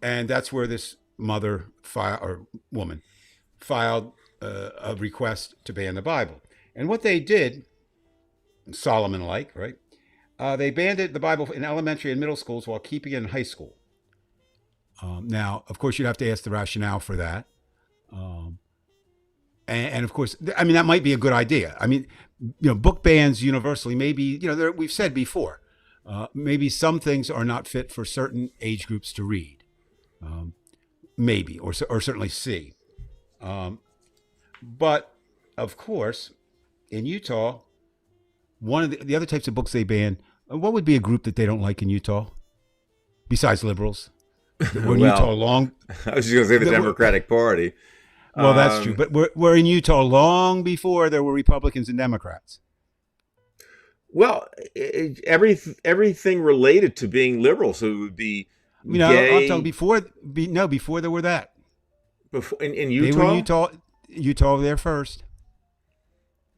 And that's where this woman filed a request to ban the Bible. And what they did, Solomon-like, right? They banned the Bible in elementary and middle schools while keeping it in high school. Now, of course, you'd have to ask the rationale for that. And of course, that might be a good idea. Book bans universally, maybe, we've said before, maybe some things are not fit for certain age groups to read. Maybe, or certainly see. But of course, in Utah, one of the other types of books they ban, what would be a group that they don't like in Utah? Besides liberals? We're in Utah long. I was just going to say the Democratic Party. Well, that's true. But we're in Utah long before there were Republicans and Democrats. Well, everything related to being liberal. So it would be gay. I'm talking before there were that. Before, in Utah? They were in Utah there first.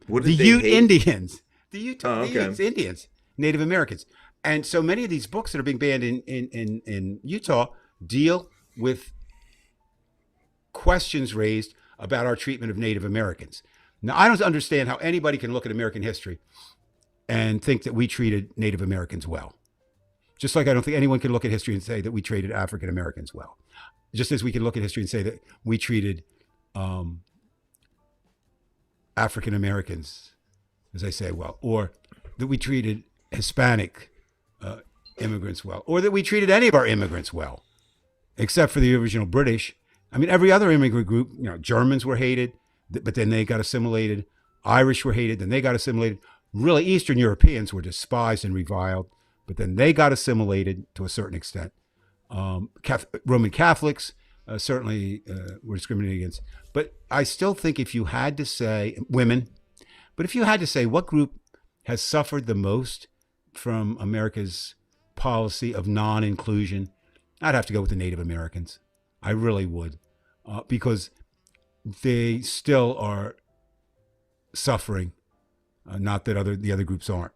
What did the they Ute hate? Indians. The Utah Indians, Native Americans. And so many of these books that are being banned in Utah deal with questions raised about our treatment of Native Americans. Now, I don't understand how anybody can look at American history and think that we treated Native Americans well. Just like I don't think anyone can look at history and say that we treated African Americans well. Just as we can look at history and say that we treated African Americans, as I say, well, or that we treated Hispanic immigrants well, or that we treated any of our immigrants well, except for the original British. Every other immigrant group, Germans were hated, but then they got assimilated. Irish were hated, then they got assimilated. Really, Eastern Europeans were despised and reviled, but then they got assimilated to a certain extent. Roman Catholics certainly were discriminated against. But I still think if you had to say, women, but if you had to say what group has suffered the most from America's policy of non-inclusion, I'd have to go with the Native Americans. I really would, because they still are suffering. Not that the other groups aren't,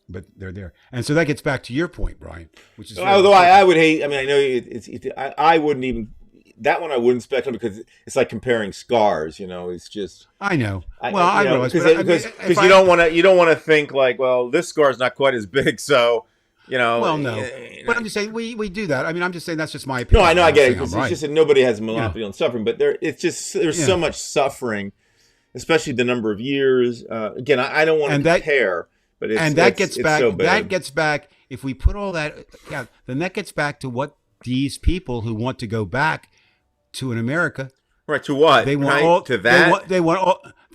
but they're there. And so that gets back to your point, Brian, which is although I would hate. I know I wouldn't even. That one I wouldn't spec on because it's like comparing scars. It's just. I know. I realize because you don't want to think like, well, this scar is not quite as big, so. Well, no, but I'm just saying we do that. I'm just saying that's just my opinion. No, I know, I get it. It's just that nobody has a monopoly on suffering, but there's so much suffering, especially the number of years. Again, I don't want to compare, but that gets back if we put all that, yeah, then that gets back to what these people who want to go back to an America, Right, to what? they want Right? all To that? they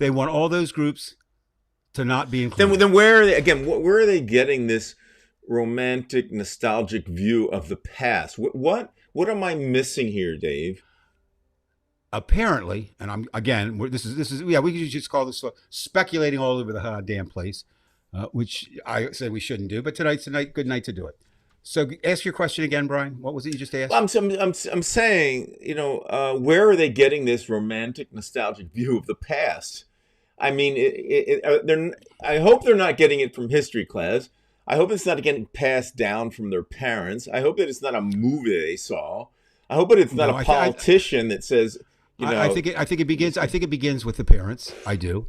want all those groups to not be Then, included. then where are they again? Where are they getting this romantic, nostalgic view of the past? What am I missing here, Dave? Apparently, and I'm again, this is yeah, we could just call this speculating all over the damn place, which I said we shouldn't do. But tonight's a night, good night to do it. So ask your question again, Brian. What was it you just asked? I'm saying, where are they getting this romantic, nostalgic view of the past? I mean, I hope they're not getting it from history class. I hope it's not getting passed down from their parents. I hope that it's not a movie they saw. I hope that it's not a politician that says, I think it begins with the parents. I do.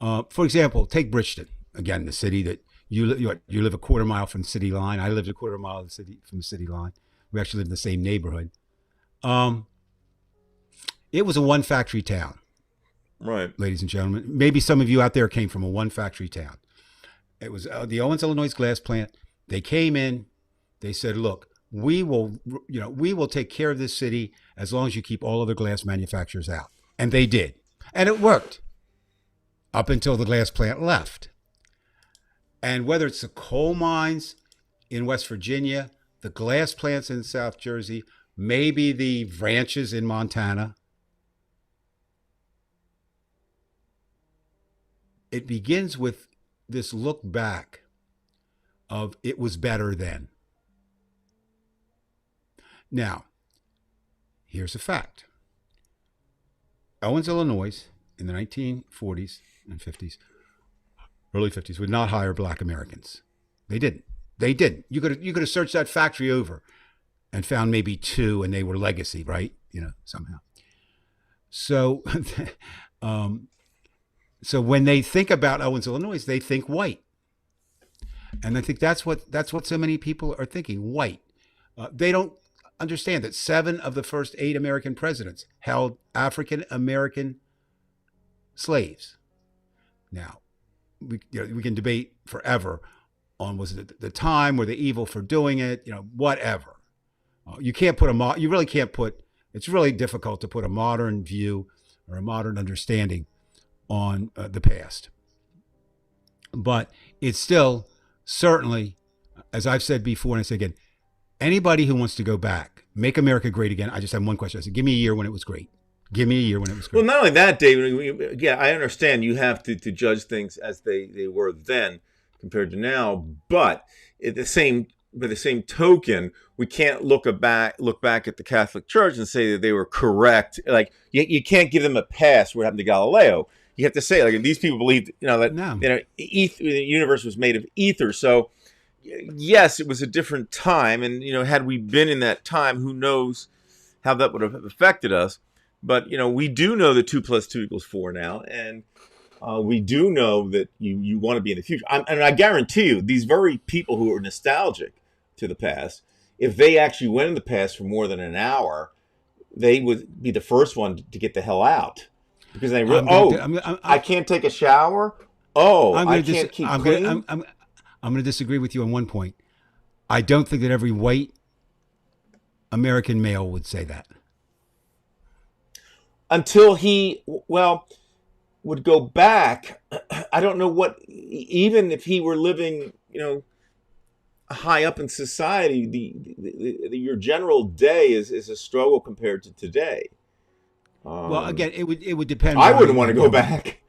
For example, take Bridgeton again, the city that you live a quarter mile from the city line. I lived a quarter mile from the city line. We actually lived in the same neighborhood. It was a one factory town. Right. Ladies and gentlemen, maybe some of you out there came from a one factory town. It was the Owens, Illinois glass plant. They came in. They said, "Look, we will take care of this city as long as you keep all other glass manufacturers out." And they did, and it worked up until the glass plant left. And whether it's the coal mines in West Virginia, the glass plants in South Jersey, maybe the ranches in Montana, it begins with this look back of it was better then. Now, here's a fact. Owens, Illinois, in the 1940s and 50s, early 50s, would not hire black Americans. They didn't. You could have searched that factory over and found maybe two, and they were legacy, right? Somehow. So, so when they think about Owens, Illinois, they think white, and I think that's what so many people are thinking, white. They don't understand that 7 of the first 8 American presidents held African American slaves. Now, we can debate forever on was it the time, were they evil for doing it, whatever. You really can't put. It's really difficult to put a modern view or a modern understanding on the past. But it's still certainly, as I've said before, and I say again, anybody who wants to go back, make America great again. I just have one question. I said, give me a year when it was great. Give me a year when it was great. Well, not only that, David. Yeah, I understand you have to judge things as they were then compared to now. But by the same token, we can't look back at the Catholic Church and say that they were correct. Like you can't give them a pass. What happened to Galileo? You have to say like these people believed that the universe was made of ether. So yes, it was a different time, and had we been in that time, who knows how that would have affected us. But we do know that 2 + 2 = 4 now, and we do know that you want to be in the future. And I guarantee you, these very people who are nostalgic to the past, if they actually went in the past for more than an hour, they would be the first one to get the hell out because they I can't take a shower. I can't keep clean. I'm going to disagree with you on one point. I don't think that every white American male would say that. Until he, would go back. I don't know what, even if he were living, high up in society, your general day is a struggle compared to today. Well, again, it would depend. I wouldn't want to go back.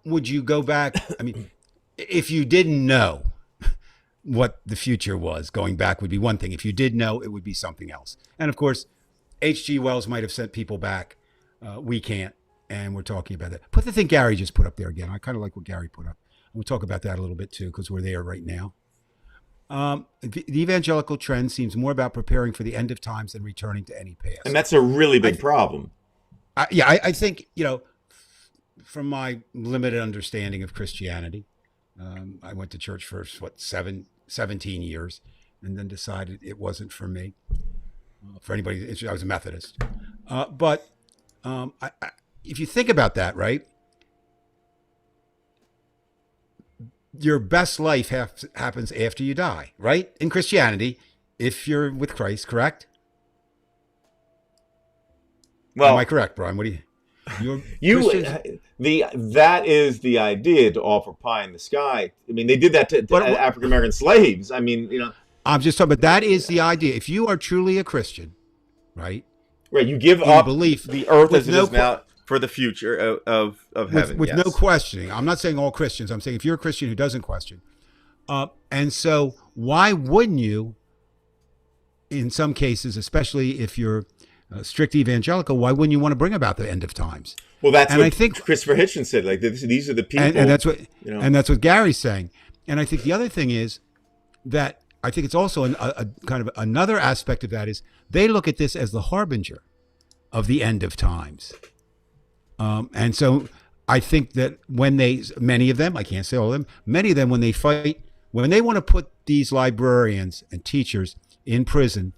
Would you go back? I mean, if you didn't know what the future was, going back would be one thing. If you did know, it would be something else. And of course, H.G. Wells might have sent people back. We can't. And we're talking about that. Put the thing Gary just put up there again. I kind of like what Gary put up. And we'll talk about that a little bit too, because we're there right now. The evangelical trend seems more about preparing for the end of times than returning to any past. And that's a really big problem. I think, from my limited understanding of Christianity, I went to church for 17 years and then decided it wasn't for me. For anybody, I was a Methodist. But if you think about that, right? your best life happens after you die, right? In Christianity, if you're with Christ, correct? Am I Well, correct, Brian? What do you? you Christians, that is the idea, to offer pie in the sky. I mean, they did that to but African American slaves. I mean, I'm just talking. But that is the idea. If you are truly a Christian, right, right? You give in up belief, the earth with as it no is now for the future of heaven. with no Yes. questioning. I'm not saying all Christians. I'm saying if you're a Christian who doesn't question, and so why wouldn't you? In some cases, especially if you're strict evangelical, why wouldn't you want to bring about the end of times? Well, that's And what I think, Christopher Hitchens said. Like, these are the people, and that's what, you know. and that's what Gary's saying. And I think the other thing is that I think it's also a kind of another aspect of that is they look at this as the harbinger of the end of times. And so I think that many of them, I can't say all of them, many of them, when they fight, when they want to put these librarians and teachers in prison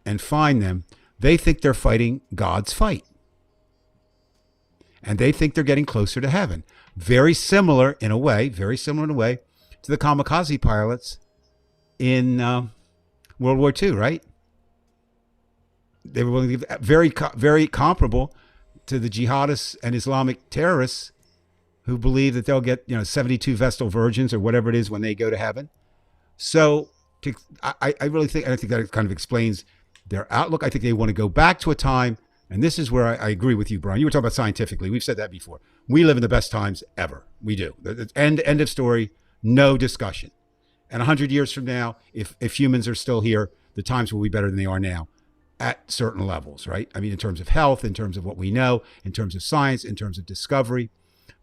and fine them, they think they're fighting God's fight. And they think they're getting closer to heaven. Very similar in a way to the kamikaze pilots in World War II, right? They were willing to give very comparable to the jihadists and Islamic terrorists who believe that they'll get 72 Vestal virgins or whatever it is when they go to heaven. So I really think, and I think that kind of explains their outlook. I think they want to go back to a time, and this is where I agree with you, Brian. You were talking about scientifically. We've said that before. We live in the best times ever. We do. End of story. No discussion. And 100 years from now, if humans are still here, the times will be better than they are now at certain levels, right? I mean, in terms of health, in terms of what we know, in terms of science, in terms of discovery,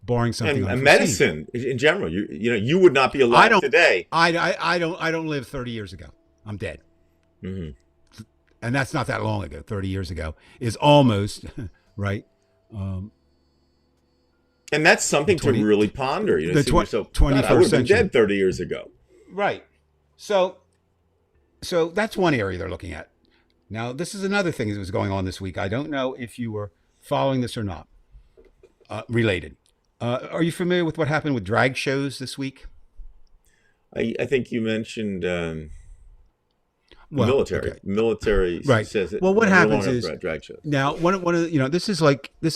barring something And unforeseen. medicine in general. You would not be alive today. I don't live 30 years ago. I'm dead. Mm-hmm. And that's not that long ago. 30 years ago is almost right. And that's something to really ponder. The say to yourself, 21st I would have been century. dead 30 years ago. Right. So that's one area they're looking at. Now, this is another thing that was going on this week. I don't know if you were following this or not. Related. Are you familiar with what happened with drag shows this week? I think you mentioned Well, military. okay. Military Right. says that Well, what no happens longer is drag shows. now one of the, this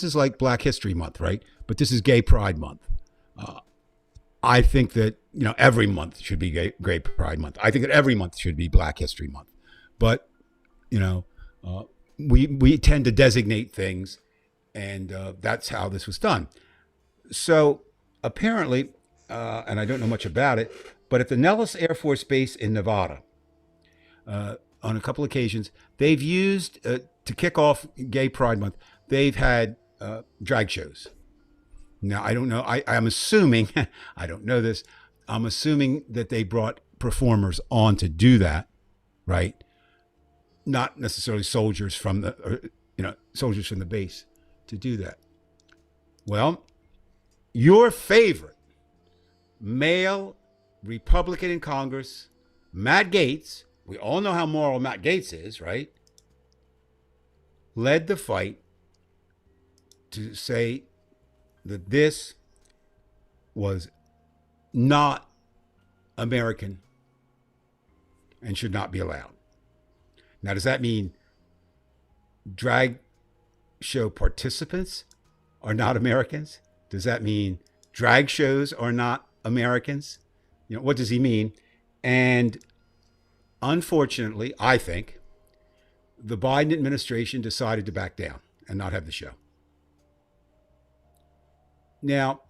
is like Black History Month, right? But this is Gay Pride Month. I think that every month should be Gay Pride Month. I think that every month should be Black History Month. But we tend to designate things, and that's how this was done. So apparently, and I don't know much about it, but at the Nellis Air Force Base in Nevada, on a couple occasions, they've used to kick off Gay Pride Month. They've had drag shows. Now, I don't know. I'm assuming, I don't know this. I'm assuming that they brought performers on to do that, right? Not necessarily soldiers from the base to do that. Well, your favorite male Republican in Congress, Matt Gaetz, we all know how moral Matt Gaetz is, right? Led the fight to say that this was not American and should not be allowed. Now, does that mean drag show participants are not Americans? Does that mean drag shows are not Americans? What does he mean? And unfortunately, I think the Biden administration decided to back down and not have the show. Now,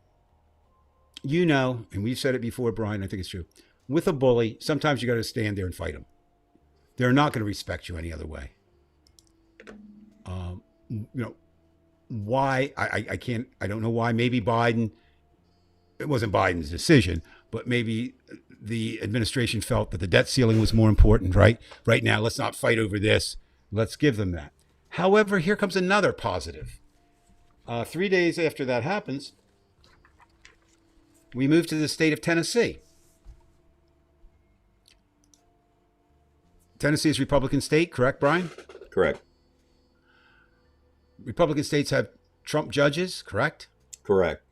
and we've said it before, Brian, I think it's true. With a bully, sometimes you got to stand there and fight them. They're not going to respect you any other way. Why? I don't know why. Maybe Biden, it wasn't Biden's decision, but maybe the administration felt that the debt ceiling was more important, right? Right now, let's not fight over this. Let's give them that. However, here comes another positive. 3 days after that happens, we move to the state of Tennessee. Tennessee is a Republican state, correct, Brian? Correct. Republican states have Trump judges, correct? Correct.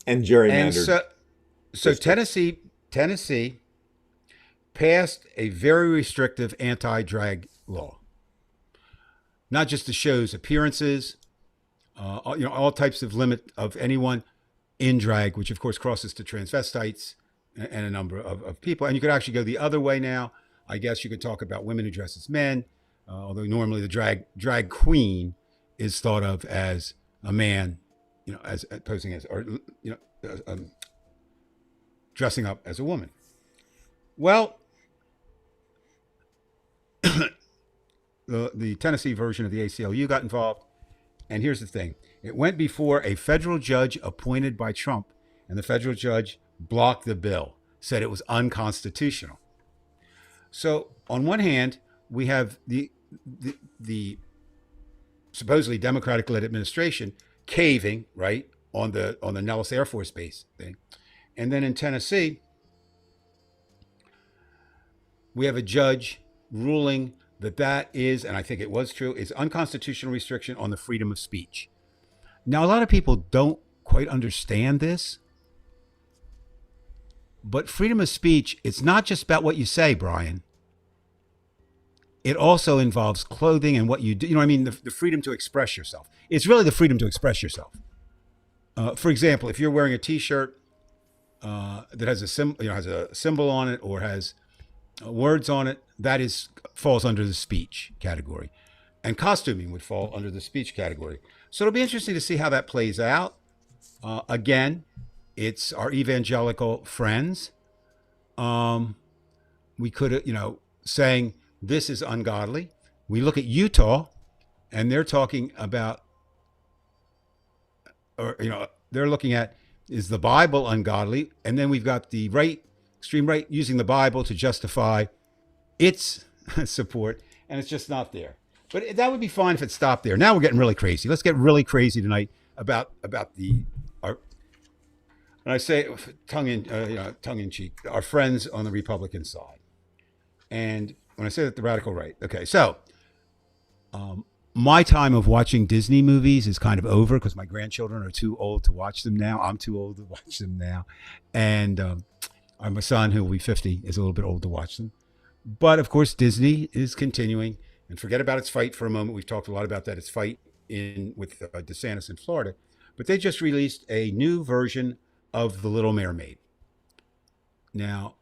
And gerrymandered. So Tennessee passed a very restrictive anti-drag law. Not just the show's appearances, all types of limit of anyone in drag, which of course crosses to transvestites and a number of people. And you could actually go the other way now. I guess you could talk about women who dress as men, although normally the drag queen is thought of as a man, as posing as, or dressing up as a woman. Well, the Tennessee version of the ACLU got involved. And here's the thing. It went before a federal judge appointed by Trump, and the federal judge blocked the bill, said it was unconstitutional. So on one hand, we have the supposedly Democratic-led administration caving, right, on the Nellis Air Force Base thing. And then in Tennessee, we have a judge ruling that is, and I think it was true, is unconstitutional restriction on the freedom of speech. Now, a lot of people don't quite understand this, but freedom of speech, it's not just about what you say, Brian. It also involves clothing and what you do. You know what I mean? The freedom to express yourself. It's really the freedom to express yourself. For example, if you're wearing a T-shirt that has a symbol on it or has words on it, that falls under the speech category, and costuming would fall under the speech category. So it'll be interesting to see how that plays out. Again, it's our evangelical friends. We could, saying this is ungodly. We look at Utah, and they're talking about, they're looking at, is the Bible ungodly? And then we've got the extreme right, using the Bible to justify its support, and it's just not there. But that would be fine if it stopped there. Now we're getting really crazy. Let's get really crazy tonight about and I say tongue in cheek, our friends on the Republican side. And when I say that, the radical right. Okay, so my time of watching Disney movies is kind of over because my grandchildren are too old to watch them now. I'm too old to watch them now, and my son, who will be 50, is a little bit old to watch them. But of course, Disney is continuing. And forget about its fight for a moment. We've talked a lot about that. Its fight with DeSantis in Florida. But they just released a new version of The Little Mermaid. Now,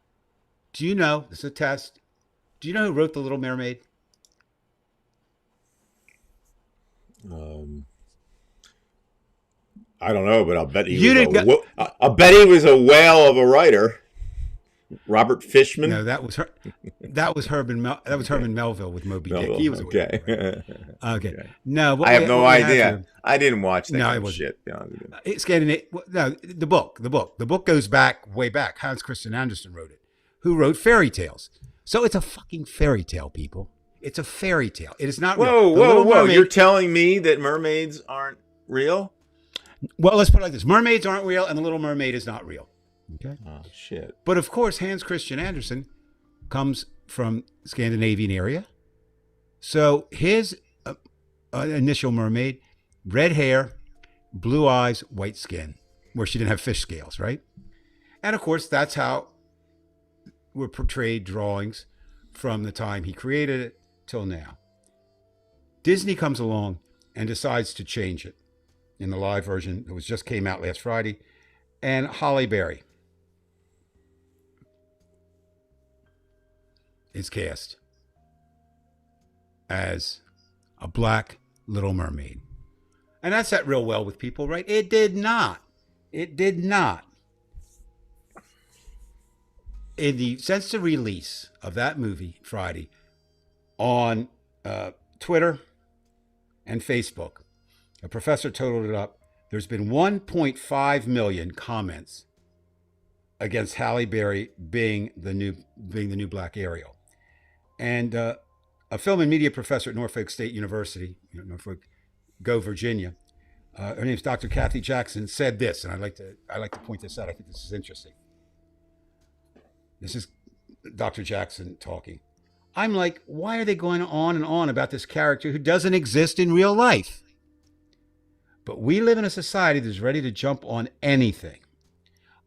do you know, this is a test, do you know who wrote The Little Mermaid? I don't know, but I'll bet he was a whale of a writer. Robert Fishman. No, that was Herman Melville with Moby Dick. He was a whale. Right? Okay. No, I have no idea. I didn't watch that kind of shit. It's getting it. No, the book goes way back. Hans Christian Andersen wrote it. Who wrote fairy tales? So it's a fucking fairy tale, people. It's a fairy tale. It is not real. Whoa. You're telling me that mermaids aren't real? Well, let's put it like this. Mermaids aren't real, and The Little Mermaid is not real. Okay. Oh, shit. But of course, Hans Christian Andersen comes from Scandinavian area. So his initial mermaid, red hair, blue eyes, white skin, where she didn't have fish scales, right? And of course, that's how were portrayed drawings from the time he created it till now. Disney comes along and decides to change it in the live version. It just came out last Friday. And Halle Berry is cast as a black Little Mermaid. And that sat real well with people, right? It did not. Since the release of that movie Friday on Twitter and Facebook, a professor totaled it up. There's been 1.5 million comments against Halle Berry being the new Black Ariel. And a film and media professor at Norfolk State University, Norfolk, go Virginia. Her name's Dr. Kathy Jackson, said this, and I like to point this out. I think this is interesting. This is Dr. Jackson talking. I'm like, why are they going on and on about this character who doesn't exist in real life? But we live in a society that's ready to jump on anything.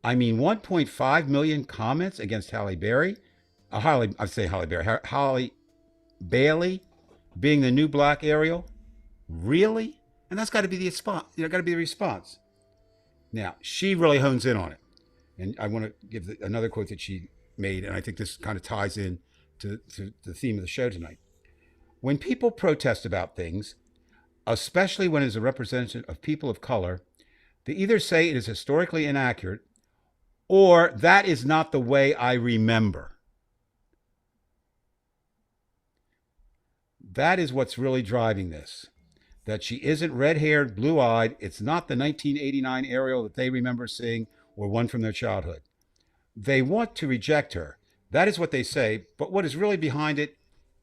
I mean, 1.5 million comments against Halle Berry. Halle Bailey being the new black Ariel. Really? And that's got to be the response. Got to be the response. Now, she really hones in on it. And I want to give another quote that she made, and I think this kind of ties in to the theme of the show tonight. When people protest about things, especially when it is a representative of people of color, they either say it is historically inaccurate or that is not the way I remember. That is what's really driving this. That she isn't red-haired, blue-eyed. It's not the 1989 Ariel that they remember seeing or one from their childhood. They want to reject her. That is what they say, but what is really behind it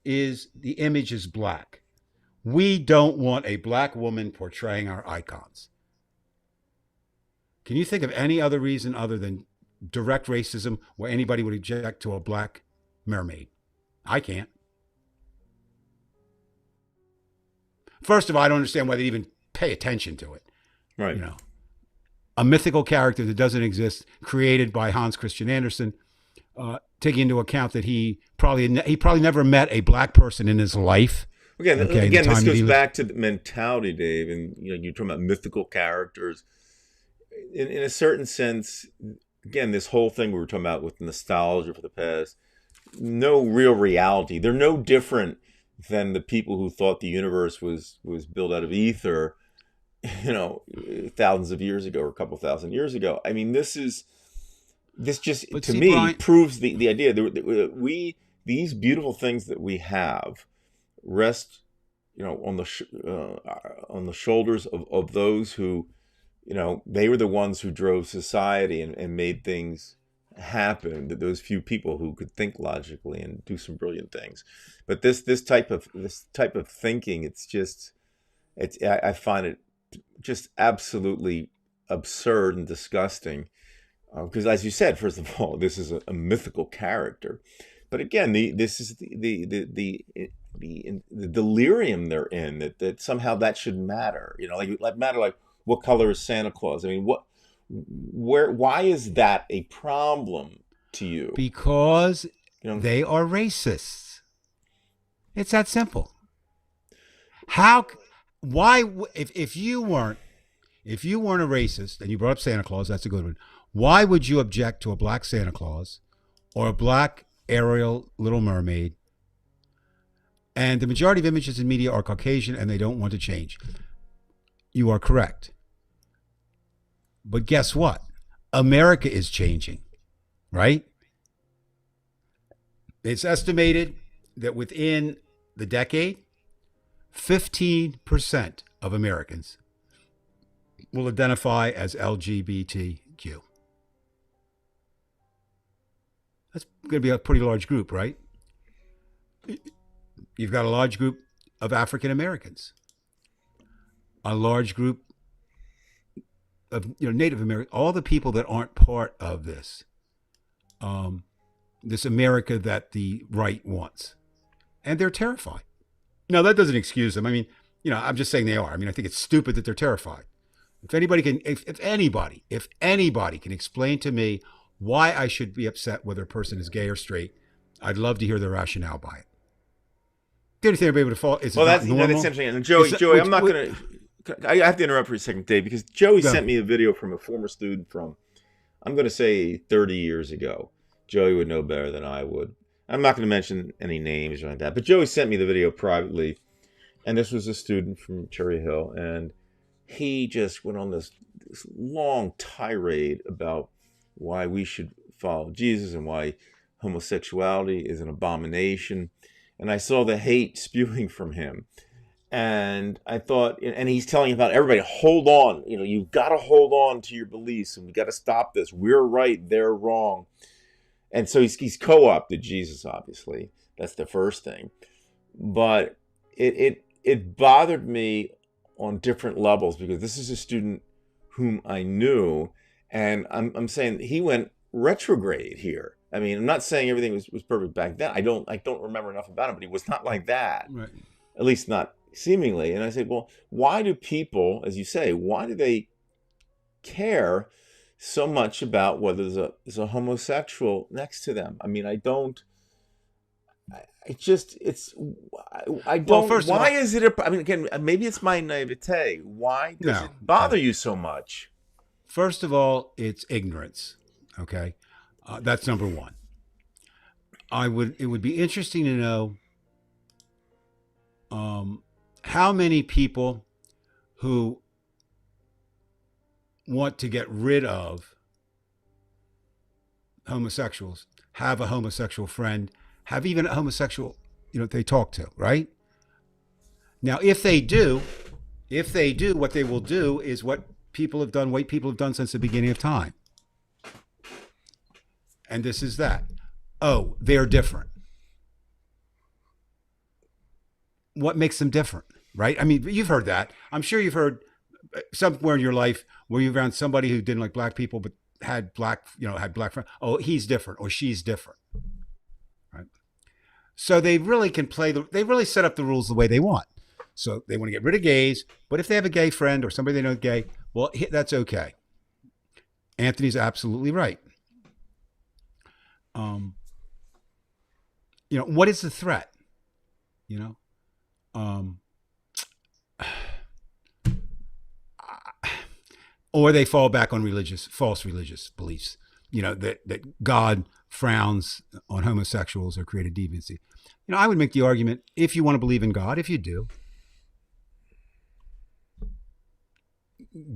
is the image is black. We don't want a black woman portraying our icons. Can you think of any other reason other than direct racism where anybody would object to a black mermaid? I can't. First of all, I don't understand why they even pay attention to it. Right. A mythical character that doesn't exist, created by Hans Christian Andersen, taking into account that he probably never met a black person in his life. Again, this goes back to the mentality, Dave, and you're talking about mythical characters. In a certain sense, again, this whole thing we were talking about with nostalgia for the past, no real reality. They're no different than the people who thought the universe was built out of ether, thousands of years ago or a couple thousand years ago. I mean, this just, to me, Brian, proves the idea that these beautiful things that we have rest, on the shoulders of those who, they were the ones who drove society and made things happen. Those few people who could think logically and do some brilliant things. But this type of thinking, I find it just absolutely absurd and disgusting. Because, as you said, first of all, this is a mythical character. But again, this is the delirium they're in, that somehow that should matter. Like what color is Santa Claus? I mean, why is that a problem to you? Because they are racists. It's that simple. Why? If you weren't a racist and you brought up Santa Claus, that's a good one. Why would you object to a black Santa Claus or a black Ariel Little Mermaid? And the majority of images in media are Caucasian and they don't want to change. You are correct. But guess what? America is changing, right? It's estimated that within the decade, 15% of Americans will identify as LGBTQ. That's going to be a pretty large group, right? You've got a large group of African Americans, a large group of Native Americans, all the people that aren't part of this, this America that the right wants, and they're terrified. Now that doesn't excuse them. I mean, I'm just saying they are. I mean, I think it's stupid that they're terrified. If anybody can explain to me why I should be upset whether a person is gay or straight, I'd love to hear their rationale by it. The only thing I'd be able to fall is that's interesting. And Joey, I'm not going to. I have to interrupt for a second, Dave, because Joey sent me a video from a former student from, I'm going to say 30 years ago. Joey would know better than I would. I'm not going to mention any names or like that, but Joey sent me the video privately, and this was a student from Cherry Hill, and he just went on this long tirade about why we should follow Jesus and why homosexuality is an abomination. And I saw the hate spewing from him. And I thought, and he's telling about everybody, hold on, you've got to hold on to your beliefs and we got to stop this. We're right, they're wrong. And so he's co-opted Jesus, obviously. That's the first thing. But it bothered me on different levels because this is a student whom I knew, and I'm saying he went retrograde here. I mean, I'm not saying everything was perfect back then. I don't remember enough about him, but he was not like that. Right. At least not seemingly. And I said, well, why do people, as you say, why do they care so much about whether there's a homosexual next to them. I mean, I don't. I just I Well, don't. first of Why all, is it a? I mean, again, maybe it's my naivete. Why does no. it bother you so much? First of all, it's ignorance. Okay, that's number one. It would be interesting to know how many people who want to get rid of homosexuals have a homosexual friend, have even a homosexual, they talk to, right? Now, if they do, what they will do is what white people have done since the beginning of time. And this is that. Oh, they're different. What makes them different, right? I mean, you've heard that. I'm sure you've heard somewhere in your life where you're around somebody who didn't like black people but had black friends. Oh, he's different or she's different, right? So they really can they really set up the rules the way they want. So they want to get rid of gays, but if they have a gay friend or somebody they know is gay, well, that's okay. Anthony's absolutely right. What is the threat? Or they fall back on false religious beliefs, that God frowns on homosexuals or created deviancy. I would make the argument, if you want to believe in God, if you do,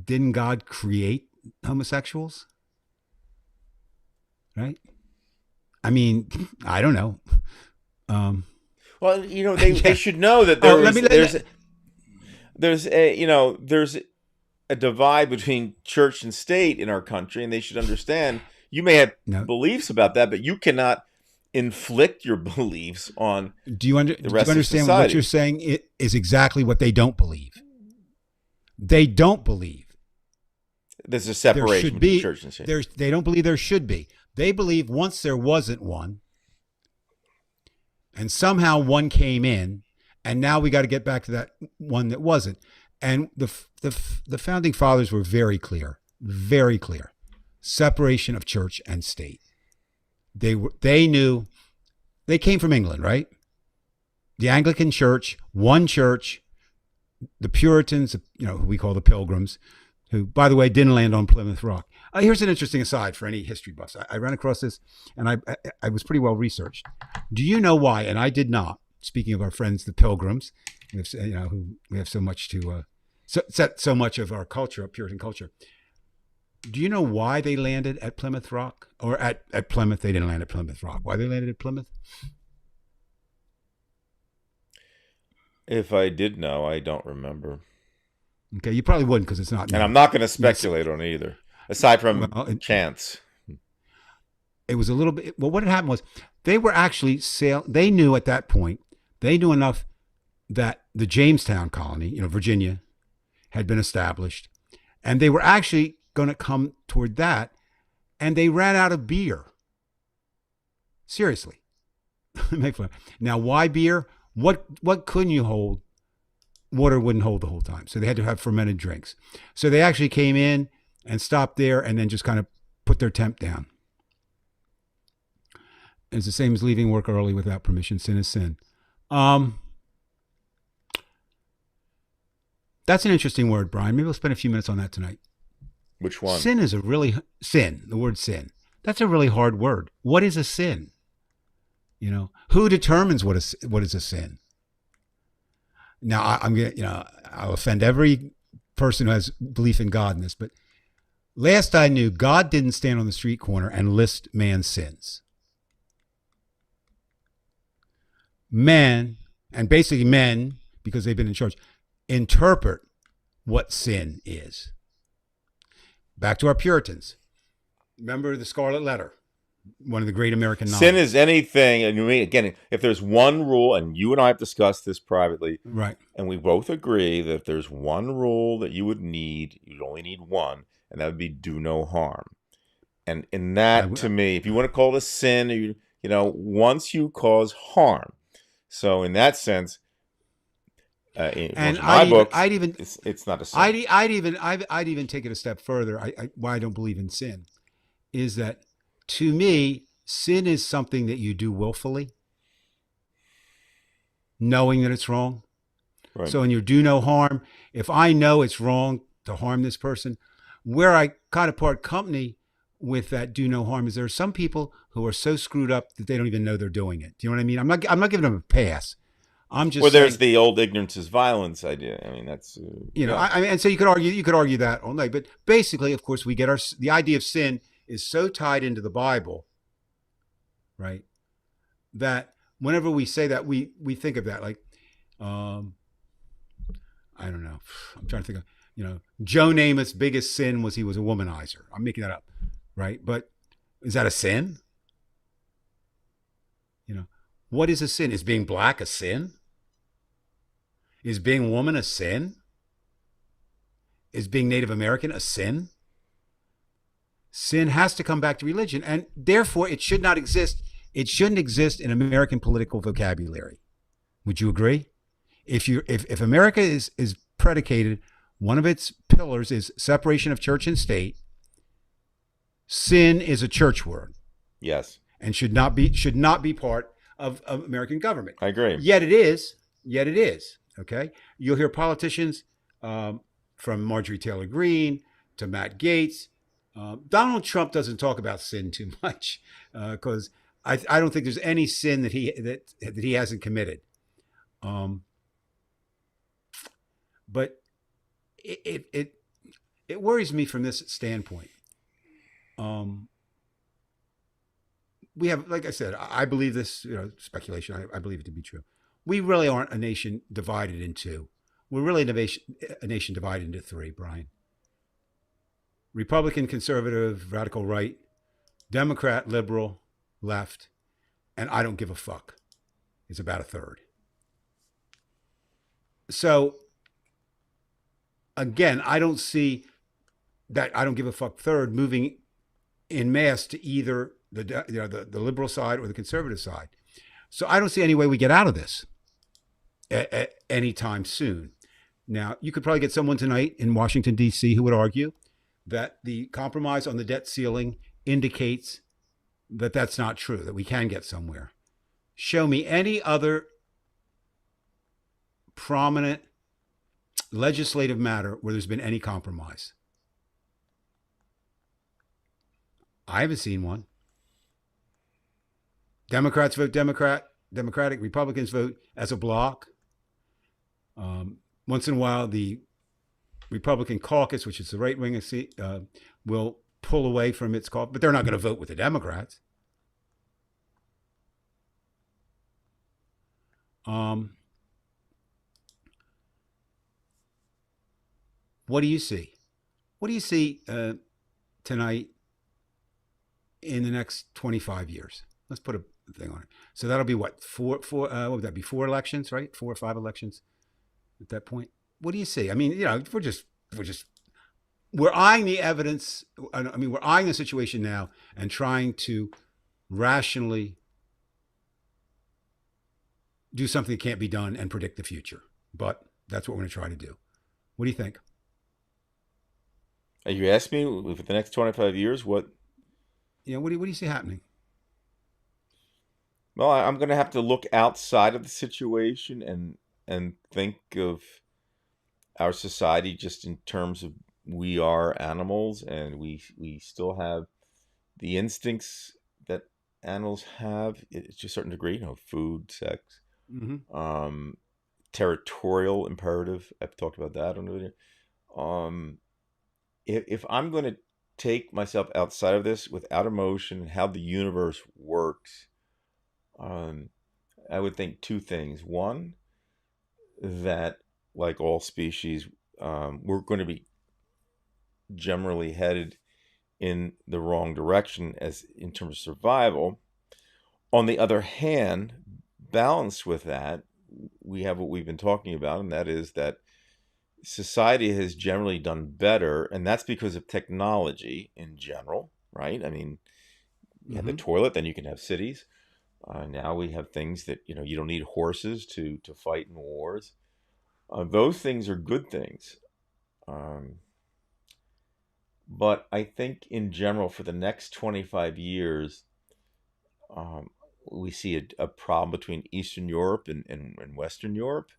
didn't God create homosexuals? Right? I mean, I don't know. Well, they should know that there's a divide between church and state in our country, and they should understand. You may have beliefs about that, but you cannot inflict your beliefs on do you understand of society. What you're saying is exactly what they don't believe. They don't believe there's a separation between church and state. They don't believe there should be. They believe once there wasn't one, and somehow one came in, and now we got to get back to that one that wasn't. And the founding fathers were very clear. Separation of church and state. They knew. They came from England, right? The Anglican Church, one church. The Puritans, who we call the Pilgrims, who, by the way, didn't land on Plymouth Rock. Here's an interesting aside for any history buffs. I ran across this, and I was pretty well researched. Do you know why? And I did not. Speaking of our friends, the Pilgrims, who we have so much to set so much of our culture, Puritan culture. Do you know why they landed at Plymouth Rock? Or at Plymouth? They didn't land at Plymouth Rock. Why they landed at Plymouth? If I did know, I don't remember. Okay, you probably wouldn't because it's not. And I'm not going to speculate on either, aside from chance. It was a little bit. Well, what had happened was they were actually They knew at that point. They knew enough that the Jamestown colony, Virginia, had been established, and they were actually going to come toward that, and they ran out of beer. Seriously. Now, why beer? What couldn't you hold? Water wouldn't hold the whole time. So they had to have fermented drinks. So they actually came in and stopped there and then just kind of put their temp down. It's the same as leaving work early without permission. Sin is sin. That's an interesting word, Brian. Maybe we'll spend a few minutes on that tonight. Which one? Sin is the word sin. That's a really hard word. What is a sin? Who determines what is a sin? Now, I'm going to, I'll offend every person who has belief in God in this, but last I knew, God didn't stand on the street corner and list man's sins. Men, and basically men, because they've been in charge, interpret what sin is. Back to our Puritans. Remember the Scarlet Letter? One of the great American novels. Sin is anything, and again, if there's one rule, and you and I have discussed this privately, right? And we both agree that if there's one rule that you would need, you'd only need one, and that would be do no harm. And in that, to me, if you want to call it a sin, once you cause harm. So in that sense, And in my books, I'd even, it's not a sin. I'd even take it a step further. Why I don't believe in sin is that, to me, sin is something that you do willfully, knowing that it's wrong. Right. So in your do no harm, if I know it's wrong to harm this person, where I kind of part company with that do no harm is there are some people who are so screwed up that they don't even know they're doing it. Do you know what I mean? I'm not giving them a pass. I'm Well, just there's saying, the old ignorance is violence idea. I mean, that's yeah. I mean, and so you could argue that all night, but basically, of course, we get the idea of sin is so tied into the Bible, right? That whenever we say that, we think of that like, um, I don't know. I'm trying to think of, Joe Namath's biggest sin was he was a womanizer. I'm making that up, right? But is that a sin? You know, what is a sin? Is being black a sin? Is being a woman a sin? Is being Native American a sin? Sin has to come back to religion, and therefore it should not exist. It shouldn't exist in American political vocabulary. Would you agree? If America is predicated, one of its pillars is separation of church and state. Sin is a church word Yes, and should not be part of American government. I agree. Yet it is. Okay, you'll hear politicians from Marjorie Taylor Greene to Matt Gaetz. Donald Trump doesn't talk about sin too much because I don't think there's any sin that he hasn't committed. But it worries me from this standpoint. We have, like I said, I believe this, speculation. I believe it to be true. We really aren't a nation divided in two. We're really a nation divided into three, Brian. Republican, conservative, radical right, Democrat, liberal, left, and I don't give a fuck is about a third. So again, I don't see that I don't give a fuck third moving in mass to either the liberal side or the conservative side. So I don't see any way we get out of this at any time soon. Now, you could probably get someone tonight in Washington, D.C. who would argue that the compromise on the debt ceiling indicates that that's not true, that we can get somewhere. Show me any other prominent legislative matter where there's been any compromise. I haven't seen one. Democrats vote Democratic, Republicans vote as a block. Once in a while, the Republican caucus, which is the right wing, will pull away from its caucus, but they're not going to vote with the Democrats. What do you see? What do you see tonight in the next 25 years? Let's put a thing on it. So that'll be what what would that be? 4 elections, right? 4 or 5 elections at that point. What do you see? I mean, we're eyeing the evidence. I mean, we're eyeing the situation now and trying to rationally do something that can't be done and predict the future. But that's what we're going to try to do. What do you think? Are you asking me for the next 25 years what? What do you see happening? Well, I'm going to have to look outside of the situation and think of our society just in terms of we are animals and we still have the instincts that animals have to a certain degree, food, sex, territorial imperative. I've talked about that on video. If I'm going to take myself outside of this without emotion and how the universe works, I would think 2 things. One, that like all species, we're going to be generally headed in the wrong direction as in terms of survival. On the other hand, balanced with that, we have what we've been talking about, and that is that society has generally done better, and that's because of technology in general, right? I mean, you have the toilet, then you can have cities. Now we have things that you don't need horses to fight in wars. Those things are good things. Um, but I think in general, for the next 25 years, um, we see a problem between Eastern Europe and Western Europe.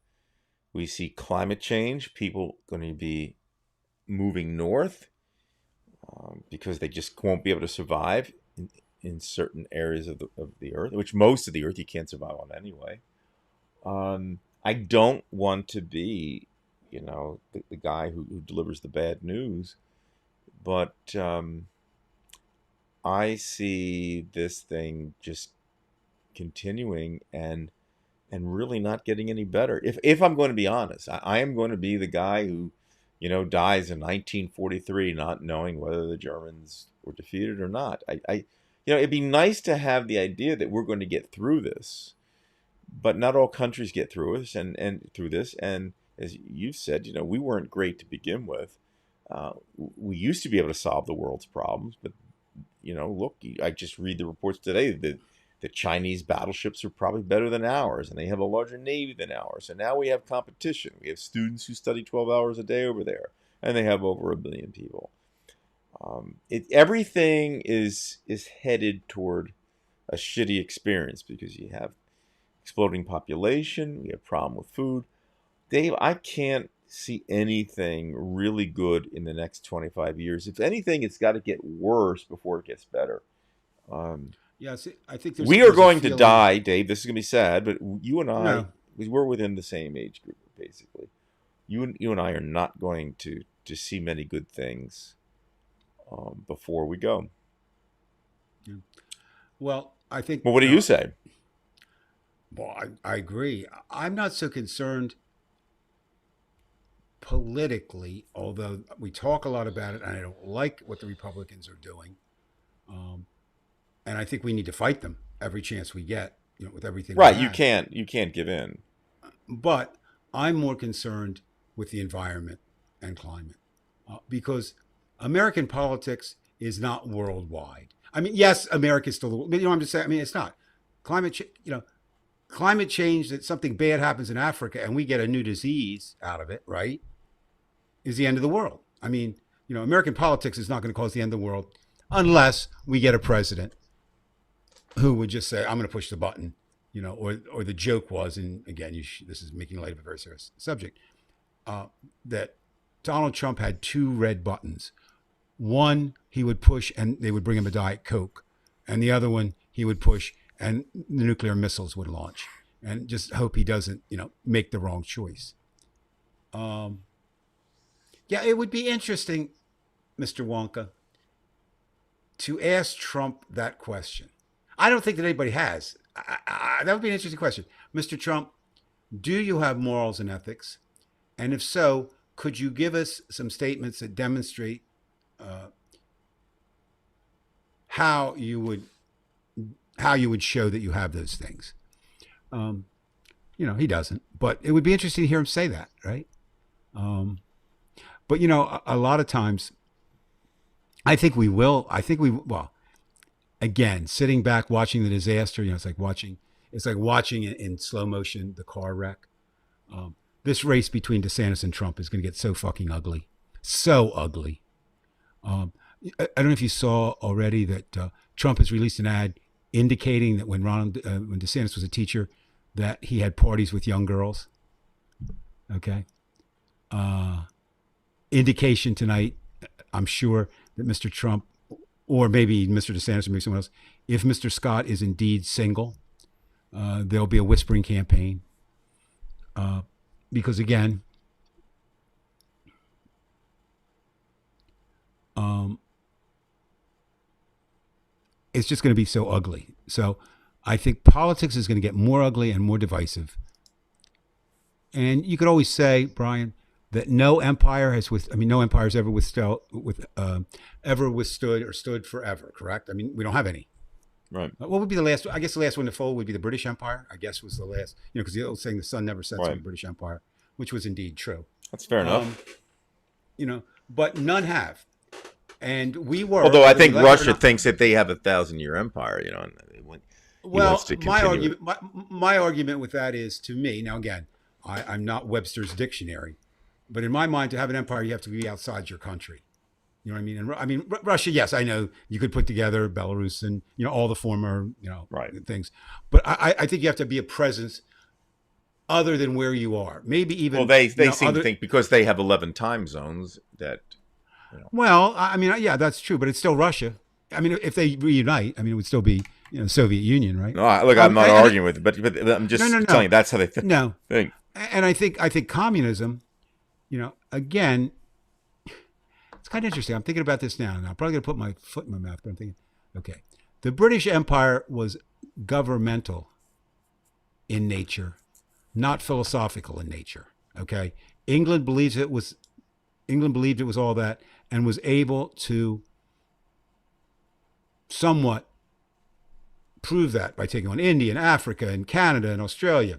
We see climate change, people going to be moving north because they just won't be able to survive in certain areas of the earth, which most of the earth you can't survive on anyway. I don't want to be, the guy who delivers the bad news, but I see this thing just continuing and really not getting any better. If I'm going to be honest, I am going to be the guy who, dies in 1943, not knowing whether the Germans were defeated or not. It'd be nice to have the idea that we're going to get through this, but not all countries get through us and through this. And as you've said, we weren't great to begin with. We used to be able to solve the world's problems, but look, I just read the reports today that the Chinese battleships are probably better than ours, and they have a larger navy than ours. And now we have competition. We have students who study 12 hours a day over there, and they have over 1 billion people. Everything is headed toward a shitty experience because you have exploding population, we have problem with food. Dave, I can't see anything really good in the next 25 years. If anything, it's got to get worse before it gets better. See, I think we are going to die, Dave. This is going to be sad, but you and I, we're within the same age group, basically. You and I are not going to see many good things before we go. Yeah. Well, I think... Well, what do you say? Well, I agree. I'm not so concerned politically, although we talk a lot about it, and I don't like what the Republicans are doing. And I think we need to fight them every chance we get, with everything. Right, you can't give in. But I'm more concerned with the environment and climate because American politics is not worldwide. I mean, yes, America's still, I'm just saying. I mean, it's not climate change. That something bad happens in Africa and we get a new disease out of it, right? Is the end of the world. I mean, American politics is not going to cause the end of the world unless we get a president who would just say, I'm going to push the button, or the joke was, and again, this is making light of a very serious subject, that Donald Trump had 2 red buttons. One, he would push and they would bring him a Diet Coke. And the other one, he would push and the nuclear missiles would launch. And just hope he doesn't, make the wrong choice. It would be interesting, Mr. Wonka, to ask Trump that question. I don't think that anybody has. That would be an interesting question. Mr. Trump, do you have morals and ethics? And if so, could you give us some statements that demonstrate how you would show that you have those things? He doesn't. But it would be interesting to hear him say that, right? But, a lot of times, I think we will. Again, sitting back, watching the disaster, it's like watching in slow motion the car wreck. This race between DeSantis and Trump is going to get so fucking ugly. So ugly. I don't know if you saw already that Trump has released an ad indicating that when DeSantis was a teacher, that he had parties with young girls. Okay. Indication tonight, I'm sure, that Mr. Trump, or maybe Mr. DeSantis or maybe someone else, if Mr. Scott is indeed single, there'll be a whispering campaign. Because again, it's just going to be so ugly. So I think politics is going to get more ugly and more divisive. And you could always say, Brian, that no empire has ever withstood or stood forever. Correct? I mean, we don't have any. Right. What would be the last? I guess the last one to fall would be the British Empire. I guess was the last. Because the old saying, "The sun never sets" on the British Empire, which was indeed true. That's fair enough. But none have, and we were. Although I think Russia thinks that they have 1,000-year empire. And my argument with that is, to me, now again, I'm not Webster's dictionary, but in my mind, to have an empire, you have to be outside your country. You know what I mean? And Russia, yes, I know you could put together Belarus and all the former Right. things, but I think you have to be a presence other than where you are. Maybe even Well, they seem to think because they have 11 time zones that. Well, I mean, yeah, that's true, but it's still Russia. I mean, if they reunite, I mean, it would still be Soviet Union, right? No, look, I'm not arguing with it, but I'm just no. telling you that's how they think. No, and I think communism, again, it's kind of interesting. I'm thinking about this now, and I'm probably going to put my foot in my mouth, but I'm thinking, okay, the British Empire was governmental in nature, not philosophical in nature. Okay, England believed it was all that, and was able to somewhat prove that by taking on India and Africa and Canada and Australia.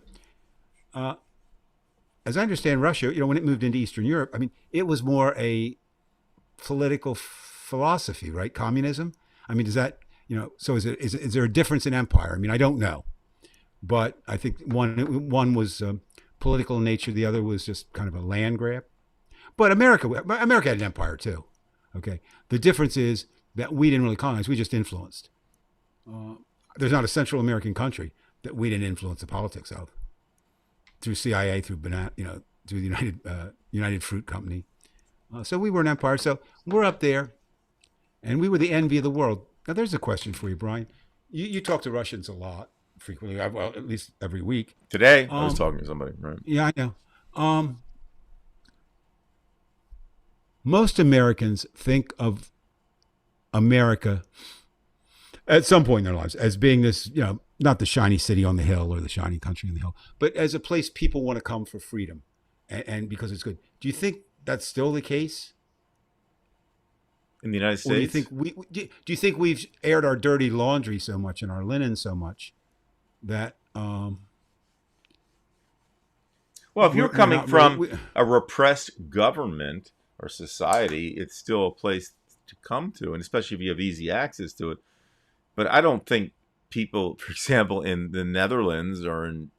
As I understand Russia, when it moved into Eastern Europe, I mean, it was more a political philosophy, right? Communism. I mean, does that, so is there a difference in empire? I mean, I don't know, but I think one was political in nature. The other was just kind of a land grab. But America had an empire too. Okay. The difference is that we didn't really colonize. We just influenced. There's not a Central American country that we didn't influence the politics of through CIA, through through the United Fruit Company. So we were an empire. So we're up there, and we were the envy of the world. Now, there's a question for you, Brian. You talk to Russians a lot, frequently. Well, at least every week. Today, I was talking to somebody. Right? Yeah, I know. Most Americans think of America at some point in their lives as being this, not the shiny city on the hill or the shiny country on the hill, but as a place people want to come for freedom and because it's good. Do you think that's still the case in the United States? Or do you think we've aired our dirty laundry so much and our linen so much that well, if you're coming from a repressed government or society, it's still a place to come to, and especially if you have easy access to it. But I don't think people, for example, in the Netherlands or in